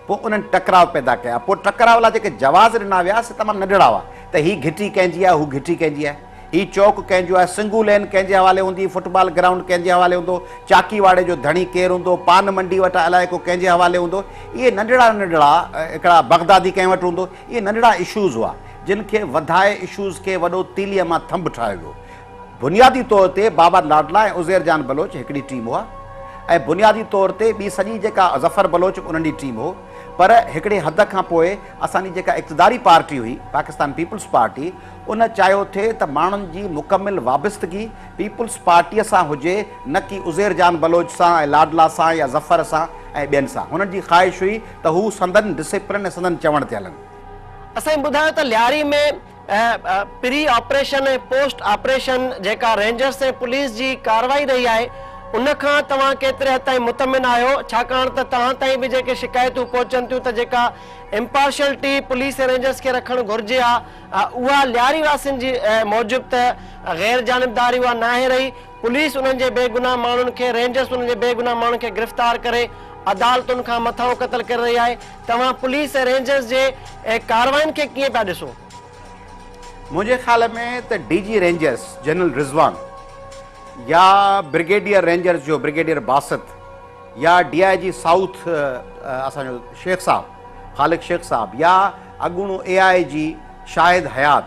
पोइ उन्हनि टकराव पैदा कया। पोइ टकराव लाइ जेके जवाज़ ॾिना विया से तमामु नंढड़ा हुआ त हीअ घिटी कंहिंजी आहे, हू घिटी कंहिंजी आहे, हीअ चौक कंहिंजो आहे, सिंगू लेन कंहिंजे हवाले हूंदी, फुटबॉल ग्राउंड कंहिंजे हवाले हूंदो, चाकीवाड़े जो धणी केरु हूंदो, पान मंडी वटि अलाए को कंहिंजे हवाले हूंदो। इहे नंढड़ा नंढड़ा हिकिड़ा बगदादी कंहिं वटि हूंदो। इहे नंढड़ा इशूज़ हुआ जिन खे वधाए इशूज़ खे वॾो तीलीअ मां थंब ठाहियो वियो। बुनियादी तौर ते बाबा लाडला ऐं उज़ैर जान बलोच हिकिड़ी टीम हुआ ऐं बुनियादी तौर ते ॿी सॼी जेका ज़फ़र बलोच उन्हनि जी टीम हो। पर हिकिड़े हद खां पोइ असांजी जेका इक़्तिदारी पार्टी हुई पाकिस्तान पीपल्स पार्टी, उन चाहियो थिए त माण्हुनि जी मुकमिल वाबस्तगी पीपल्स पार्टीअ सां हुजे, न कि उज़ैर जान बलोच सां ऐं लाडला सां या ज़फ़र सां ऐं ॿियनि सां। हुननि जी ख़्वाहिश हुई त हू संदन डिसिप्लिन ऐं संदन चवण ते हलनि। असांखे ॿुधायो त लियारी में प्री ऑपरेशन ऐं पोस्ट ऑपरेशन जेका रेंजर्स ऐं पुलिस जी कार्रवाई रही आहे उन खां तव्हां केतिरे हद ताईं मुतमिन आहियो? छाकाणि त तव्हां ताईं बि जेके शिकायतूं पहुचनि थियूं त जेका इम्पार्शियलिटी पुलिस ऐं रेंजर्स खे रखणु घुरिजे उहा लियारी वासियुनि जी मूजिबि त गैर जानिबदारी उहा नाहे रही। पुलिस उन्हनि जे बेगुनाह माण्हुनि खे, रेंजर्स उन्हनि जे बेगुनाह माण्हुनि खे गिरफ़्तार करे अदालतुनि खां मथां क़तल करे रही आहे। तव्हां पुलिस ऐं रेंजर्स जे कार्रवाइनि खे कीअं पिया ॾिसो? मुंहिंजे ख़्याल में त DG रेंजर्स जनरल रिज़वान या ब्रिगेडियर रेंजर्स जो ब्रिगेडियर बासित या DIG साउथ असांजो शेख साहब ख़ालिक शेख साहब या अॻूणो AIG शाहिद हयात,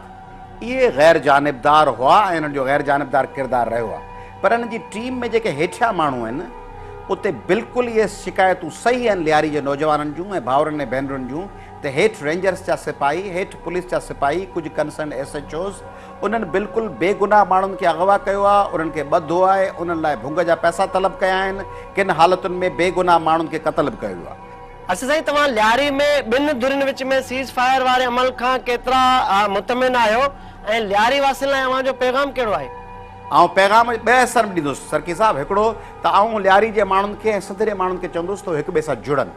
इहे गैर जानिबदार हुआ ऐं इन्हनि जो गैर जानिबदार किरदारु रहियो आहे। पर हिन जी टीम में जेके हेठियां माण्हू आहिनि उते बिल्कुलु इहे शिकायतूं सही आहिनि लियारी जे नौजवाननि जूं ऐं भाउरनि ऐं भेनरुनि जूं त हेठि रेंजर्स जा सिपाही, हेठि पुलिस जा सिपाही, कुझु कंसर्न SHOs उन्हनि बिल्कुलु बेगुनाह माण्हुनि खे अगवा कयो आहे, उन्हनि खे ॿधो आहे, उन्हनि लाइ भुङ जा पैसा तलब कया आहिनि, किन हालतुनि में बेगुनाह माण्हुनि खे क़तल बि कयो आहे। अच्छा साईं, तव्हां लियारी में ॿिनि धुरियुनि विच में सीज़ फायर वारे अमल खां केतिरा मुतमिन आहियो ऐं लियारी वासियुनि लाइ अव्हां जो पैगाम कहिड़ो आहे? ऐं पैगाम ॿ असर में ॾींदुसि सरकी साहिबु। हिकिड़ो त आऊं लियारी जे माण्हुनि खे ऐं सिंध जे माण्हुनि खे चवंदुसि त हिक ॿिए सां जुड़नि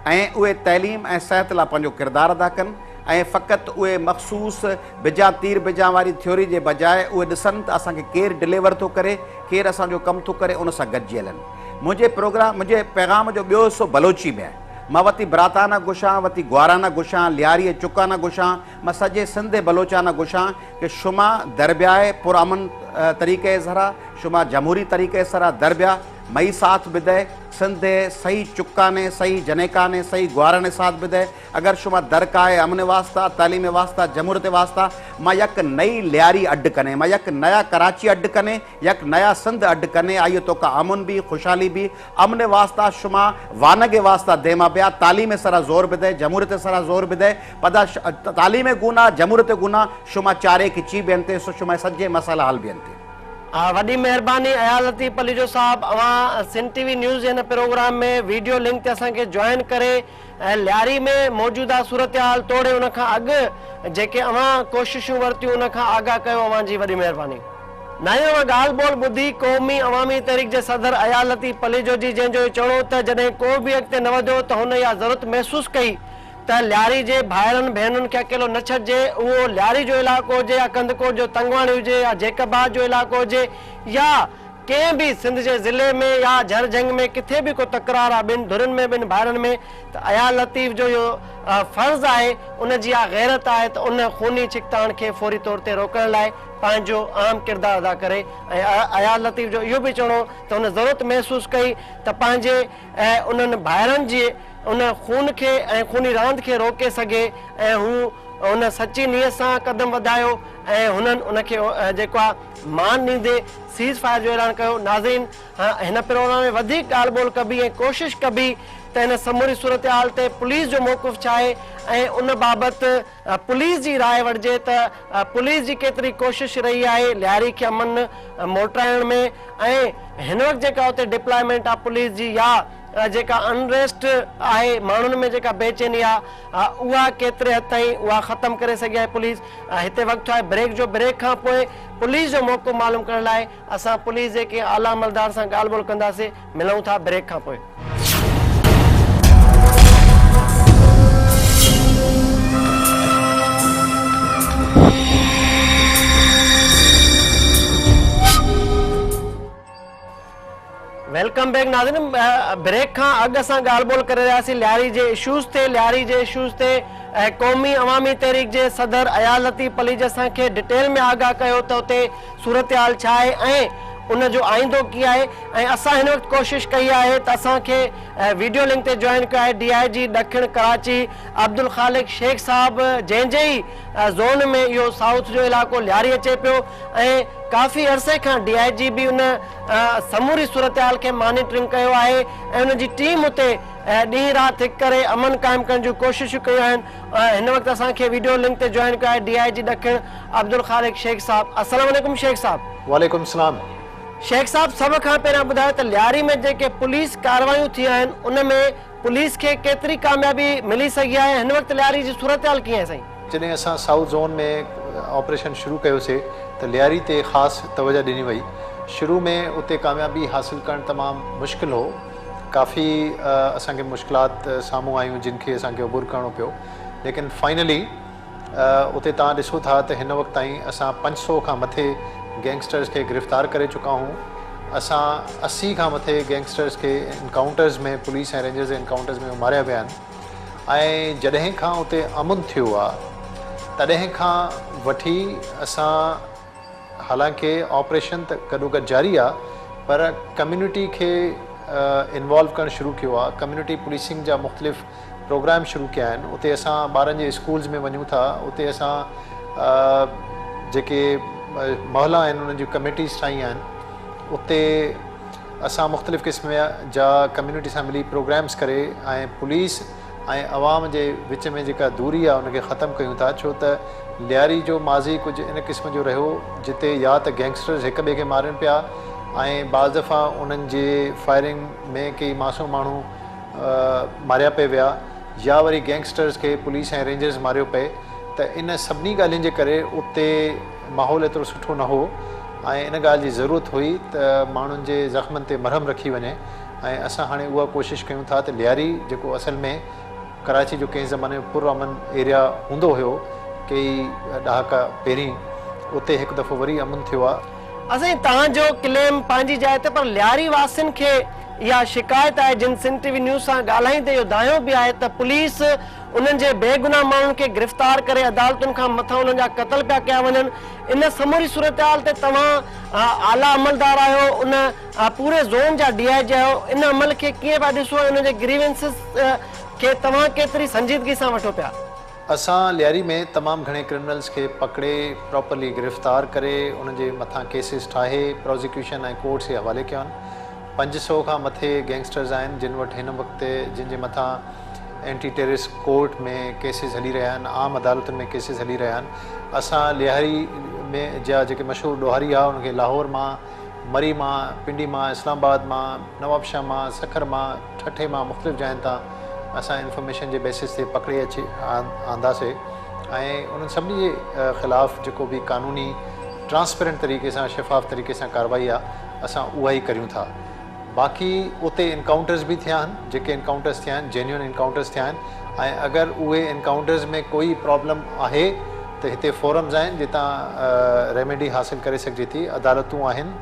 ऐं उहे तइलीम ऐं सिहत लाइ पंहिंजो किरदारु अदा कनि ऐं फ़क़ति उहे मख़सूस बिजा तीर बिजा वारी थ्योरी जे बजाए उहे ॾिसनि त असांखे केरु डिलीवर थो करे, केरु असांजो कमु थो करे, उन सां गॾिजी हलनि। मुंहिंजे पैगाम जो ॿियो हिसो बलोची में आहे। मां वती बराताना गुशां, वती ग्वाराना गुशां, लियारी चुकाना गुशां, मां सॼे सिंध बलोचाना गुशां कि शुमा दरबियाए पुरअमन तरीक़े ज़रा, शुमा जमहूरी तरीक़े सरा दरबिया मई साथ बिदे सिंधे सही चुकाने सही जनेकाने सही ग्वाराने साथ बिदे अगर शुमा दरकाए अमन वास्ता तालीम वास्ता जमहूरत वास्ता मां यक नई लियारी अड्ड कने, मां यक नया कराची अड्ड कने, यक नया सिंध अड्ड कने। आइयो तो का अमन भी खुशहाली भी अमन वास्ता शुमा वानगे वास्ता देमा पिया तालीम सरा जोर बिदे जमहूरत सरा जोर बिदे पदा तालीम गुना जमहूरत गुना शुमा चारे की ची बेनते सो शुमा सज्जे मसाला हल बेनते। वॾी महिरबानी अयाल लतीफ़ अली जो साहब, अवां सिंध टीवी न्यूज़ हिन प्रोग्राम में वीडियो लिंक ते असांखे जॉइन करे ऐं लियारी में मौजूदा सूरत हाल तोड़े उन खां अॻु जेके अवां कोशिशूं वरितियूं उन खां आगाह कयो, अवां जी वॾी महिरबानी। नायो ॻाल्हि ॿोल ॿुधी क़ौमी अवामी तहरीक जे सदर अयाल लतीफ़ अली जो जी, जंहिंजो चवणो त जॾहिं को बि अॻिते न वधियो त हुन इहा ज़रूरत महसूसु कई त लियारी जे भाइरनि भेनरुनि खे अकेलो न छॾिजे। उहो लियारी जो इलाइक़ो हुजे या कंदकोट जो तंगवाणी हुजे या जेकबाद जो इलाइक़ो हुजे या कंहिं बि सिंध जे ज़िले में या झरजंग में किथे बि को तकरार आहे ॿिनि धुरनि में ॿिनि भाइरनि में, त अयाल लतीफ़ जो इहो फ़र्ज़ु आहे, उन जी इहा गैरत आहे त उन खूनी छिकताण खे फौरी तौर ते रोकण लाइ पंहिंजो अहम किरदारु अदा करे। ऐं अयाल लतीफ़ जो इहो बि चवणो त हुन ज़रूरत महसूसु कई त पंहिंजे उन्हनि भाइरनि जी उन खून खे ऐं खूनी रांदि खे रोके सघे ऐं हू उन सची नीयत सां कदम वधायो ऐं हुननि उनखे जेको आहे मान ॾींदे सीज़ फायर जो ऐलान कयो। नाज़रीन, हिन प्रोग्राम में वधीक ॻाल्हि ॿोल कबी ऐं कोशिशि कबी त हिन समूरी सूरत हाल ते पुलिस जो मौक़िफ़ छा आहे ऐं उन बाबति पुलिस जी राय वठिजे त पुलिस जी केतिरी कोशिशि रही आहे लियारी खे अमन मोटाइण में ऐं हिन वक़्तु जेका हुते डिप्लॉयमेंट आहे पुलिस जी या जेका अनरेस्ट आहे माण्हुनि में जेका बेचैनी आहे उहा केतिरे हद ताईं उहा ख़तमु करे सघी आहे पुलिस। हिते वक़्तु आहे ब्रेक जो, ब्रेक खां पोइ पुलिस जो मौक़ो मालूम करण लाइ असां पुलिस जे के आला अमलदार सां ॻाल्हि ॿोल कंदासीं। मिलूं था ब्रेक खां पोइ। वेलकम बैक नाज़रीन, ब्रेक खां अॻु असां ॻाल्हि ॿोल करे रहियासीं लियारी जे इशूज़ ते क़ौमी अवामी तहरीक जे सदर अयाल लतीफ़ अली जे असांखे डिटेल में आगाह कयो त हुते सूरत हाल छा आहे ऐं उन जो आईंदो कीअं आहे। ऐं असां हिन वक़्तु कोशिशि कई आहे त असांखे वीडियो लिंक ते जॉइन कयो आहे DIG ॾखिण कराची अब्दुल ख़ालिक शेख साहब, जंहिंजे ई ज़ोन में इहो साउथ जो इलाइक़ो लियारी अचे पियो ऐं काफ़ी अरसे खां DIG बि उन समूरी सूरत हाल खे मॉनिटरिंग कयो आहे ऐं उन जी टीम हुते ॾींहुं राति हिकु करे अमन क़ाइमु करण जूं कोशिशूं कयूं आहिनि। हिन वक़्तु असांखे वीडियो लिंक ते जॉइन कयो आहे DIG ॾखिण अब्दुल ख़ालिक शेख साहब। अस्सलाम वालेकुम शेख साहब। वालेकुम सलाम। शेख साहब, सभ खां पहिरियां ॿुधायो त लियारी में जेके पुलिस कार्रवायूं थी आहिनि उन में पुलिस खे केतिरी कामयाबी मिली सघी आहे, हिन वक़्तु लियारी जी सूरत हाल कीअं आहे साईं? जॾहिं असां साउथ ज़ोन में ऑपरेशन शुरू कयोसीं त लियारी ते ख़ासि तवजह ॾिनी वई। शुरू में उते कामयाबी हासिलु करणु तमामु मुश्किल हो, काफ़ी असांखे मुश्किलात साम्हूं आयूं जिन खे असांखे अबूर करणो पियो, लेकिन फाइनली उते तव्हां ॾिसो था त हिन वक़्तु ताईं असां 500 खां मथे गैंगस्टर्स खे गिरफ़्तार करे चुका हूं। असां 80 खां मथे गैंगस्टर्स खे इनकाउंटर्स में पुलिस ऐं रेंजर्स जे इनकाउंटर्स में मारिया विया आहिनि। ऐं जॾहिं खां उते अमन थियो आहे तॾहिं खां वठी असां हालांकि ऑपरेशन त गॾोगॾु जारी आहे पर कम्यूनिटी खे इन्वॉल्व करणु शुरू कयो आहे। कम्यूनिटी पुलिसिंग जा मुख़्तलिफ़ प्रोग्राम शुरू कया आहिनि। उते असां ॿारनि जे स्कूल्स में वञूं था, उते असां जेके मोहल्ला आहिनि उन्हनि जूं कमेटीज़ ठाही आहिनि, उते असां मुख़्तलिफ़ क़िस्म जा कम्यूनिटी सां मिली प्रोग्राम्स करे ऐं पुलिस ऐं अवाम जे विच में जेका दूरी आहे उनखे ख़तमु कयूं था। छो त लियारी जो माज़ी कुझु इन क़िस्म जो रहियो जिते या त गैंगस्टर्स हिक ॿिए खे मारनि पिया ऐं बाज़ दफ़ा उन्हनि जे फायरिंग में कई मासूम माण्हू मारिया पे विया या वरी गैंगस्टर्स खे पुलिस ऐं रेंजर्स मारियो पए। त इन सभिनी ॻाल्हियुनि जे करे उते माहौल एतिरो सुठो न हो ऐं इन ॻाल्हि जी ज़रूरत हुई त माण्हुनि जे ज़ख़्मनि ते मरहम रखी वञे ऐं असां हाणे उहा कोशिशि कयूं था त लियारी जेको असल में कराची जो कंहिं ज़माने पुरअमन एरिया हूंदो हुयो कई ॾहाका पहिरीं उते हिकु दफ़ो वरी अमन थियो आहे। असां तव्हांजो क्लेम पंहिंजी जाइ ते, पर लियारी वासियुनि खे इहा शिकायत आहे जिन सिंध टीवी न्यूज़ सां ॻाल्हाईंदे इहो दायो बि आहे त पुलिस उन्हनि जे बेगुनाह माण्हुनि खे गिरफ़्तार करे अदालतुनि खां मथां उन्हनि जा क़तल पिया कया वञनि। इन समूरी सूरतहाल ते तव्हां आला अमलदार आहियो, उन पूरे ज़ोन जा DIG आहियो, इन अमल खे कीअं पिया ॾिसो, उन जे ग्रीवेंसिस खे तव्हां केतिरी संजीदगी सां वठो पिया? असां लियारी में तमामु घणे क्रिमिनल्स खे पकड़े प्रॉपरली गिरफ़्तार करे उन जे मथां केसिस ठाहे प्रोसिक्यूशन ऐं कोर्ट जे हवाले कया आहिनि। 500 खां मथे गैंगस्टर्स आहिनि जिन वटि हिन वक़्तु जिन जे मथां एंटी टेररिस्ट कोर्ट में केसिस हली रहिया आहिनि, आम अदालतुनि में केसिस हली रहिया आहिनि। असां लियारी में जा जेके मशहूरु ॾोहारी आहे उनखे लाहौर मां, मरी मां, पिंडी मां, इस्लामाबाद मां, नवाबशाह मां, सखर मां, ठठे मां, मुख़्तलिफ़ जायुनि तां असां इंफॉर्मेशन जे बेसिस ते पकड़े अची आंदासीं ऐं उन्हनि सभिनी जे ख़िलाफ़ु जेको बि क़ानूनी ट्रांसपेरेंट तरीक़े सां शफ़ाफ़ तरीक़े सां कार्रवाई आहे असां उहा ई करियूं था। बाक़ी उते इनकाउंटर्स बि थिया आहिनि, जेके इनकाउंटर्स थिया आहिनि जेन्युइन इनकाउंटर्स थिया आहिनि ऐं अगरि उहे इनकाउंटर्स में कोई प्रॉब्लम आहे त हिते फोरम्स आहिनि जितां रेमेडी हासिल करे सघिजे थी, अदालतूं आहिनि,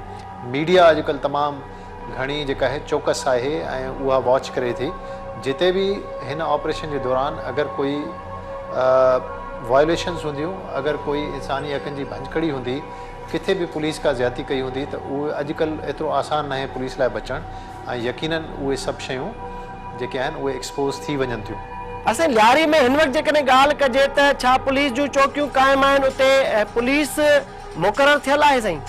मीडिया अॼुकल्ह तमामु घणी जेका आहे चौकस आहे ऐं उहा वॉच करे थी। जिते भी हिन ऑपरेशन के दौरान अगर कोई वायोलेशंस होंदियूं, अगर कोई इंसानी हक़नि जी भंजकड़ी होंदी, किथे भी पुलिस का ज़्यादती कई होंदी तो उहे अॼुकल्ह एतिरो आसान न आहे पुलिस लाइ बचण ऐं यकीनन उहे सभु शयूं जेके आहिनि उहे एक्सपोज थी वञनि थियूं। असां लियारी में हिन वक़्तु जेकॾहिं ॻाल्हि कजे त छा पुलिस जूं चौकियूं क़ाइमु आहिनि, उते पुलिस मुक़ररु थियल आहे साईं?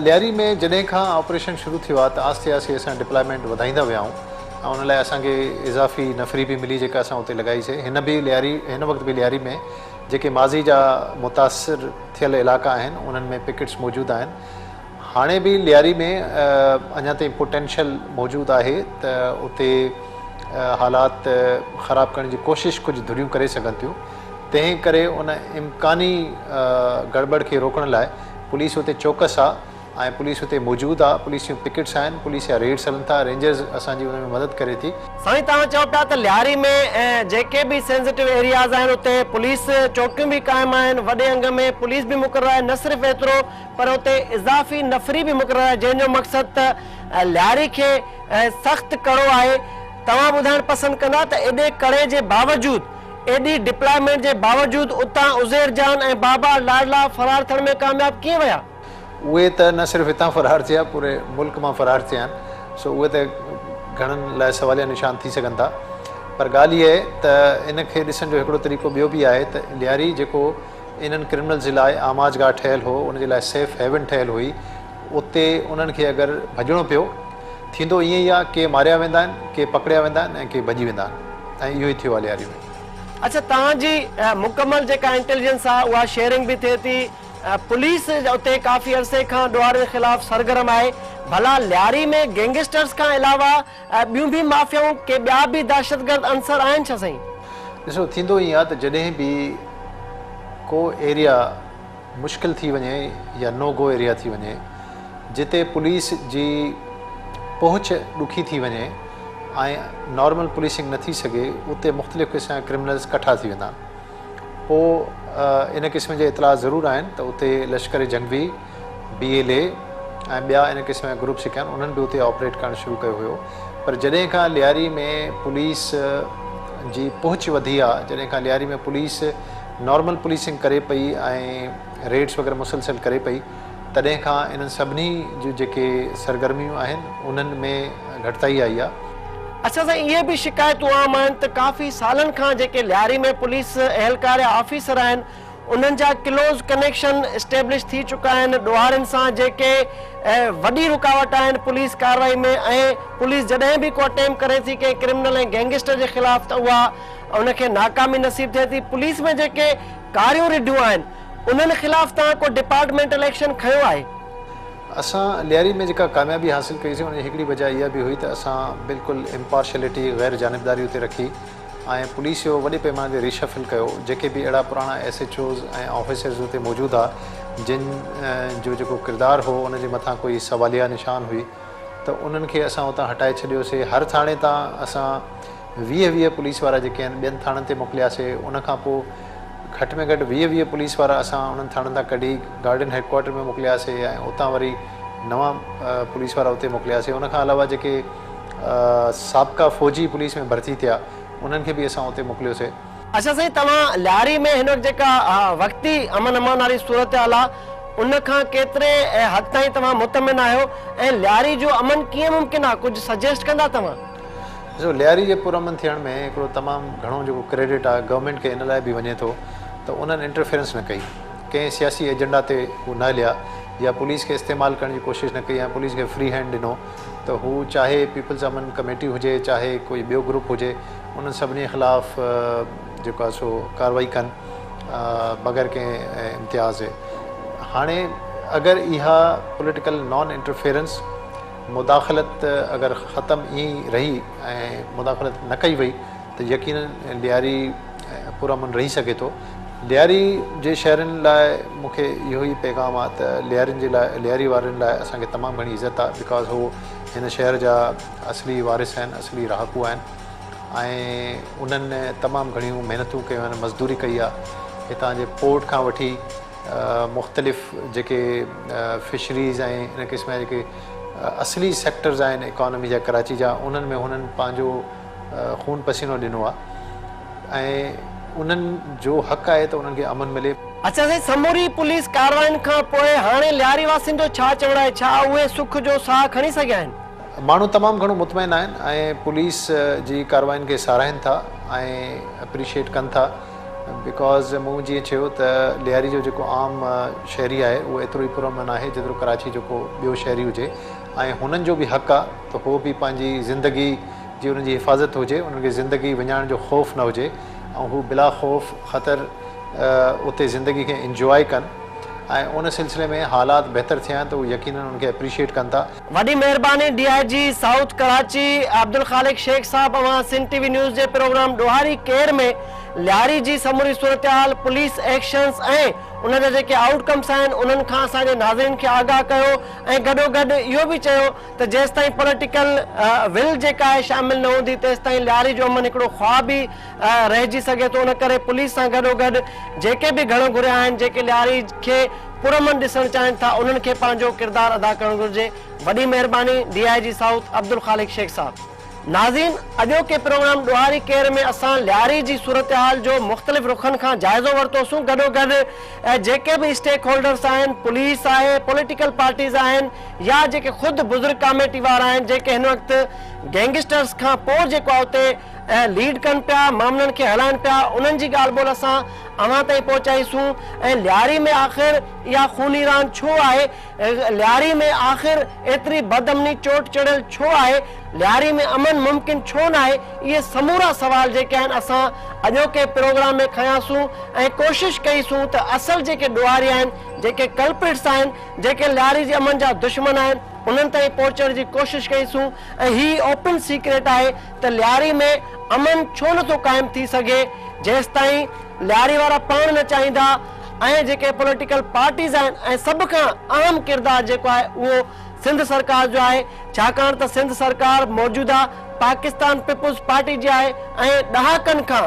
लियारी में जॾहिं खां ऑपरेशन शुरू थियो आहे त आस्ते आस्ते असां डिप्लॉयमेंट वधाईंदा विया आहियूं ऐं उन लाइ असांखे इज़ाफ़ी नफ़री भी मिली जेका असां उते लॻाईसीं। हिन वक़्तु भी लियारी में जेके माज़ी जा मुतासिर थियल इलाइक़ा आहिनि उन्हनि में पिकेट्स मौजूदु आहिनि। हाणे भी लियारी में अञा ताईं पोटेंशियल मौजूदु आहे त उते हालात ख़राबु करण जी कोशिशि कुझु धुरियूं करे सघनि थियूं, तंहिं करे उन इम्कानी गड़बड़ खे रोकण लाइ पुलिस उते चौकस आहे ऐं पुलिस उते मौजूदु आहे, पुलिस जूं पिकेट्स आहिनि, पुलिस जा रेड्स हलनि था, रेंजर्स असांजी उन में मदद करे थी। साईं तव्हां चओ पिया त लियारी में जेके भी सेंसिटिव एरियाज़ आहिनि उते पुलिस चौकियूं भी क़ाइमु आहिनि, वॾे अंग में पुलिस भी मुक़ररु आहे, न सिर्फ़ु एतिरो पर उते इज़ाफ़ी नफ़री भी मुक़ररु आहे जंहिंजो मक़सदु त लियारी खे सख़्तु कड़ो आहे। तव्हां ॿुधाइणु पसंदि कंदा त एॾे कड़े जे बावजूदु, एॾी डिप्लॉयमेंट जे बावजूदु उतां उज़ैर जान ऐं बाबा लाडला फरार थियण में कामयाबु कीअं विया? उहे त न सिर्फ़ु हितां फ़रार थिया, पूरे मुल्क मां फ़रार थिया आहिनि, सो उहे त घणनि लाइ सवालिया निशान थी सघनि था। पर ॻाल्हि इहा आहे त इन खे ॾिसण जो हिकिड़ो तरीक़ो ॿियो बि आहे त लियारी जेको इन्हनि क्रिमिनल्स जे लाइ आमाजगाह ठहियलु हो, उनजे लाइ सेफ हेवन ठहियलु हुई, उते उन्हनि खे अगरि भॼणो पियो थींदो ईअं ई आहे, के मारिया वेंदा आहिनि, के पकड़िया वेंदा आहिनि ऐं के भॼी वेंदा आहिनि ऐं इहो ई थियो आहे लियारी में। अच्छा, तव्हांजी मुकमल जेका इंटेलिजेंस आहे उहा शेयरिंग भी थिए थी, पुलिस उते काफ़ी अरसे खां ॾोहारे जे ख़िलाफ़ सरगर्म आहे, भला लियारी में गैंगस्टर्स खां अलावा ॿियूं भी माफ़ियाऊं के ॿिया भी दहशतगर्द अंसर आहिनि छा साईं? ॾिसो, थींदो ई आहे त जॾहिं बि को एरिया मुश्किल थी वञे या नो गो एरिया थी वञे, जिते पुलिस जी पहुच ॾुखी थी वञे ऐं नॉर्मल पुलिसिंग न थी सघे, उते मुख़्तलिफ़ क़िस्म जा क्रिमिनल्स कठा थी वेंदा आहिनि। पोइ इन क़िस्म जे इतला ज़रूरु आहिनि त उते लश्कर जंगवी, BLA ऐं ॿिया इन क़िस्म जा ग्रुप्स जेके आहिनि उन्हनि बि उते ऑपरेट करणु शुरू कयो हुयो। पर जॾहिं खां लियारी में पुलिस जी पहुच वधी आहे, जॾहिं खां लियारी में पुलिस नॉर्मल पुलिसिंग करे पई ऐं रेड्स वग़ैरह मुसलसल करे पई, तॾहिं खां इन्हनि सभिनी जूं जेके सरगर्मियूं आहिनि उन्हनि में घटिताई आई आहे। अच्छा साईं, इहे भी शिकायतूं आम आहिनि त काफ़ी सालनि खां जेके लियारी में पुलिस एहलकार ऑफिसर आहिनि उन्हनि जा क्लोज़ कनेक्शन इस्टेब्लिश थी चुका आहिनि ॾोहारनि सां, जेके वॾी रुकावट आहिनि पुलिस कार्रवाई में। ऐं पुलिस जॾहिं भी को अटेम्प्ट करे थी कंहिं क्रिमिनल ऐं गैंगस्टर जे ख़िलाफ़ त उहा उनखे नाकामी नसीब थिए थी। पुलिस में जेके कारियूं रिढियूं आहिनि उन्हनि ख़िलाफ़ तव्हां को डिपार्टमेंटल एक्शन खयो आहे? असां लियारी में जेका कामयाबी हासिल कईसीं उनजी हिकिड़ी वजह इहा बि हुई त असां बिल्कुलु इम्पार्शलिटी, गैर जानिबदारी उते रखी ऐं पुलिस जो वॾे पैमाने ते रिशफिल कयो। जेके बि अहिड़ा पुराणा SHOs ऐं ऑफिसर्स उते मौजूदु हुआ जिन जो जेको किरदारु हो उन जे मथां कोई सवालिया निशान हुई, त उन्हनि खे असां उतां हटाए छॾियोसीं। हर थाणे तां असां 20 पुलिस वारा जेके आहिनि ॿियनि थाणनि ते मोकिलियासीं। उनखां पोइ घटि में घटि 20 पुलिस वारा असां उन्हनि थाणनि तां कढी गार्डन हेडक्वार्टर में मोकिलियासीं ऐं उतां वरी नवां पुलिस वारा उते मोकिलियासीं। उनखां अलावा जेके साबिक़ा फ़ौजी पुलिस में भर्ती थिया उन्हनि खे बि असां उते मोकिलियोसीं। अच्छा साईं, तव्हां लियारी में हिन वक़्तु जेका वक़्ती अमन अमान वारी सूरत हाल आहे उनखां केतिरे हद ताईं तव्हां मुतमिन आहियो ऐं लियारी जो अमन कीअं मुमकिन आहे, कुझु सजेस्ट कंदा तव्हां? ॾिसो, लियारी जे पुरअमन थियण में हिकिड़ो तमामु घणो जेको क्रेडिट आहे गवर्नमेंट खे इन लाइ बि वञे थो त उन्हनि इंटरफेरेंस न कई, कंहिं सियासी एजेंडा ते हू न हलिया या पुलिस खे इस्तेमालु करण जी कोशिशि न कई या पुलिस खे फ्री हैंड ॾिनो। त हू चाहे पीपल्स अमन कमेटी हुजे चाहे कोई ॿियो ग्रुप हुजे, उन्हनि सभिनी ख़िलाफ़ु जेको आहे सो कार्रवाई कनि बग़ैर कंहिं इम्तियाज़। हाणे अगरि इहा पॉलिटिकल नॉन इंटरफेरेंस मुदाख़लत अगरि ख़तमु ईअं ई रही ऐं मुदाख़लत न कई वई त यकीनन लियारी पुरअमन रही सघे थो। लियारी जे शहरनि लाइ मूंखे इहो ई पैगाम आहे त लियारियुनि जे लाइ, लियारी वारनि लाइ असांखे तमामु घणी इज़त आहे, बिकॉज़ हू हिन शहर जा असली वारिस आहिनि, असली रहाकू आहिनि ऐं उन्हनि तमामु घणियूं महिनतूं कयूं आहिनि, मज़दूरी कई आहे। हितां जे पोर्ट खां वठी मुख़्तलिफ़ जेके फिशरीज़ ऐं इन क़िस्म जा जेके असली सेक्टर्स आहिनि इकॉनमी जा कराची जा, उन्हनि में हुननि पंहिंजो खून पसीनो ॾिनो आहे ऐं उन्हनि जो हक़ आहे त उन्हनि खे अमन मिले। अच्छा साईं, समूरी पुलिस कार्रवाइनि खां पोइ हाणे लियारी वासियुनि जो छा चवणु आहे? छा उहे सुख जो साह खणी सघिया आहिनि? माण्हू तमामु घणो मुतमइन आहिनि ऐं पुलिस जी कार्रवाइनि खे साराहिनि था ऐं अप्रिशिएट कनि था, बिकॉज़ मूं जीअं चयो त लियारी जो जेको आम शहरी आहे उहो एतिरो ई पुरअमन आहे जेतिरो कराची जेको ॿियो शहरी हुजे ऐं हुननि जो बि हक़ आहे त हो बि पंहिंजी ज़िंदगी जी उन्हनि जी हिफ़ाज़त हुजे, उन्हनि खे ज़िंदगी विञाइण जो ख़ौफ़ न हुजे ऐं हू बिला ख़ौफ़ ख़तर उते ज़िंदगी खे इंजॉय कनि ऐं उन सिलसिले में हालात बहितर थिया आहिनि त उहे यकीनन उनखे अप्रिशिएट कनि था। वॾी महिरबानी DIG साउथ कराची अब्दुल ख़ालिक शेख साहब, अवां सिंध TV न्यूज़ जे प्रोग्राम ॾोहारी केर में लियारी जी समूरी सूरत हाल, पुलिस एक्शन्स ऐं उन जा जेके आउटकम्स आहिनि उन्हनि खां असांजे नाज़रीन खे आगाह कयो ऐं गॾोगॾु इहो बि चयो त जेसि ताईं पॉलिटिकल विल जेका आहे शामिल न हूंदी तेसि ताईं लियारी जो अमन हिकिड़ो ख्वाब ई रहिजी सघे थो। उन करे पुलिस सां गॾोगॾु जेके बि घणो घुरिया आहिनि, जेके लियारी खे पुरअमन ॾिसणु चाहिनि था, उन्हनि खे पंहिंजो किरदारु अदा करणु घुरिजे। वॾी महिरबानी DIG साउथ अब्दुल ख़ालिक शेख साहब। नाज़रीन, अॼोके प्रोग्राम ॾोहारी केर में असां लियारी जी सूरत हाल जो मुख़्तलिफ़ रुखनि खां जाइज़ो वरितोसीं। गॾोगॾु जेके बि स्टेक होल्डर्स आहिनि, पुलिस आहे, पॉलिटिकल पार्टीज़ आहिनि या जेके ख़ुदि बुज़ुर्ग कमेटी वारा आहिनि जेके हिन वक़्तु गैंगस्टर्स खां पोइ जेको आहे उते लीड कनि पिया, मामलनि खे हलाइनि पिया, उन्हनि जी ॻाल्हि ॿोल असां अवां ताईं पहुचाईसूं। ऐं लियारी में आख़िर इहा खूनी रान छो आहे, लियारी में आख़िर एतिरी बदअमनी चोट चढ़ियल छो आहे, लियारी में अमन मुमकिन छो न आहे, इहे समूरा सवाल जेके आहिनि असां अॼोके प्रोग्राम में खयासीं ऐं कोशिशि कईसूं त असल जेके ॾोहारी आहिनि, जेके कल्प्रिट्स आहिनि, जेके लियारी जे अमन जा दुश्मन आहिनि, उन्हनि ताईं पहुचण जी कोशिशि कईसूं। ऐं ही ओपन सीक्रेट आहे त लियारी में अमन छो नथो क़ाइमु थी सघे जेसि ताईं लियारी वारा पाण न चाहींदा ऐं जेके पॉलिटिकल पार्टीज़ आहिनि ऐं सभ खां अहम किरदारु जेको आहे उहो सिंध सरकार जो आहे, छाकाणि त सिंध सरकार मौजूदा पाकिस्तान पीपुल्स पार्टी जी आहे ऐं ॾहाकनि खां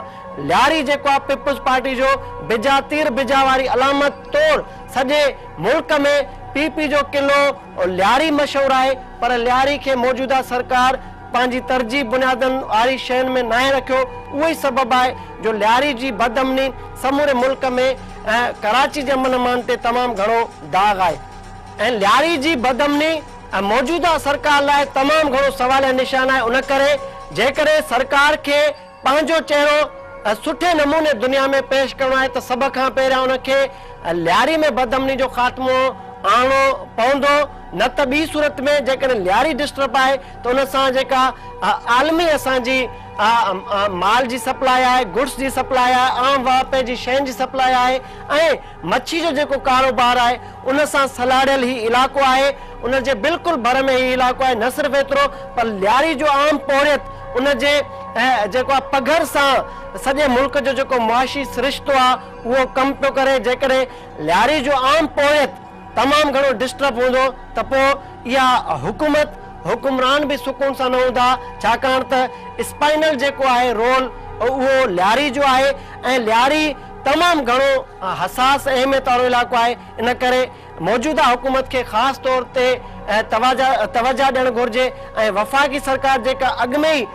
लियारी जेको आहे पीपुल्स पार्टी जो बिजा तीर बिजा वारी अलामत तौर सॼे मुल्क में PP जो किलो लियारी मशहूरु आहे, पर लियारी खे मौजूदा सरकार पंहिंजी तरजीह बुनियादनि वारी शयुनि में नाहे रखियो। उहो ई सबबु आहे जो लियारी जी बदअमनी समूरे मुल्क में कराची जे अमन अमान ते तमामु घणो दाग़ आहे ऐं लियारी जी बदअमनी मौजूदा सरकार लाइ तमामु घणो सवाल निशान आहे। उन करे जेकॾहिं सरकार खे पंहिंजो चहिरो सुठे नमूने दुनिया में पेश करणो आहे त सभ खां पहिरियां उनखे लियारी में बदअमनी जो ख़ात्मो आणो पवंदो, न त ॿी सूरत में जेकॾहिं लियारी डिस्टर्ब आहे त उन सां जेका आलमी असांजी माल जी सप्लाई आहे, गुड्स जी सप्लाई आहे, आम वापे जी शयुनि जी सप्लाई आहे ऐं मच्छी जो जेको कारोबार आहे उन सां सलाड़ियल ही इलाइक़ो आहे, उन जे बिल्कुलु भर में ही इलाइक़ो आहे। न सिर्फ़ु एतिरो पर लियारी जो आम पौड़ियत उन जे जेको आहे पघर सां सॼे मुल्क जो जेको मुआशी सिरिश्तो आहे उहो कमु पियो करे। जेकॾहिं लियारी जो आम पोयत तमामु घणो डिस्टर्ब हूंदो त पोइ इहा हुकुमरान बि सुकून सां न हूंदा, छाकाणि त स्पाइनल जेको आहे रोल उहो लियारी जो आहे ऐं लियारी तमामु घणो हसास अहमियत वारो इलाइक़ो आहे। इन करे मौजूदा हुकूमत खे ख़ासि तौर ते तवजा ॾियणु घुरिजे ऐं वफ़ाक़ी सरकार जेका अॻु में ई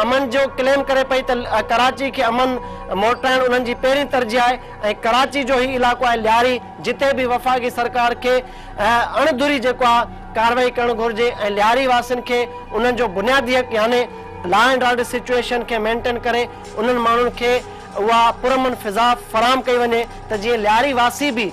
अमन जो क्लेम करे पई त कराची खे अमन मोटाइण उन्हनि जी पहिरीं तरजीह आहे ऐं कराची जो ई इलाइक़ो आहे लियारी, जिते बि वफ़ाक़ी सरकार खे अणधुरी जेको आहे कार्रवाई करणु घुरिजे ऐं लियारी वासियुनि खे उन्हनि जो बुनियादी हक़ यानी लॉ एंड ऑर्डर सिचुएशन खे मेंटेन करे उन्हनि माण्हुनि खे उहा पुरअमन फिज़ा फराहम कई वञे त जीअं लियारी वासी बि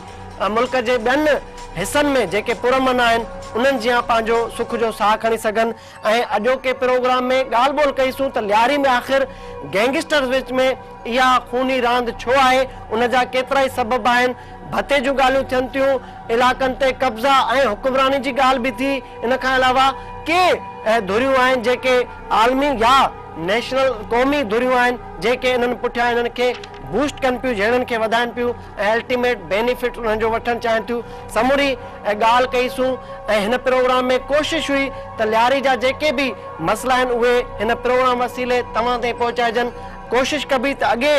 मुल्क जे ॿियनि हिसनि में जेके पुरअमन आहिनि उन्हनि जीअं पंहिंजो सुख जो साह खणी सघनि। ऐं अॼोके प्रोग्राम में ॻाल्हि ॿोल कईसूं त लियारी में आख़िर गैंगस्टर्स विच में इहा खूनी रांदि छो आहे, उन जा केतिरा ई सबब आहिनि। भते जूं ॻाल्हियूं थियनि थियूं, इलाइक़नि ते कब्ज़ा ऐं हुक्मरानी जी ॻाल्हि बि थी। इन खां अलावा के धुरियूं आहिनि जेके आलमी या नेशनल क़ौमी धुरियूं आहिनि जेके इन्हनि पुठियां इन्हनि खे बूस्ट कनि पियूं, जहिड़नि खे वधाइनि पियूं ऐं अल्टीमेट बेनिफिट उन्हनि जो वठणु चाहिनि थियूं। समूरी ॻाल्हि कईसूं ऐं हिन प्रोग्राम में कोशिशि हुई त लियारी जा जेके बि मसइला आहिनि उहे हिन प्रोग्राम वसीले तव्हां ताईं पहुचाइजनि। कोशिशि कबी त अॻे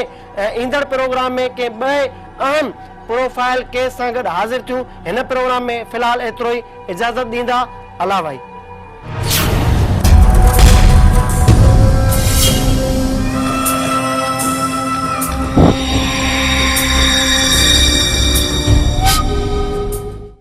ईंदड़ प्रोग्राम में के ॿ अहम प्रोफाइल केस सां गॾु हाज़िर थियूं। हिन प्रोग्राम में फ़िलहाल एतिरो ई, इजाज़त ॾींदा। अला भाई।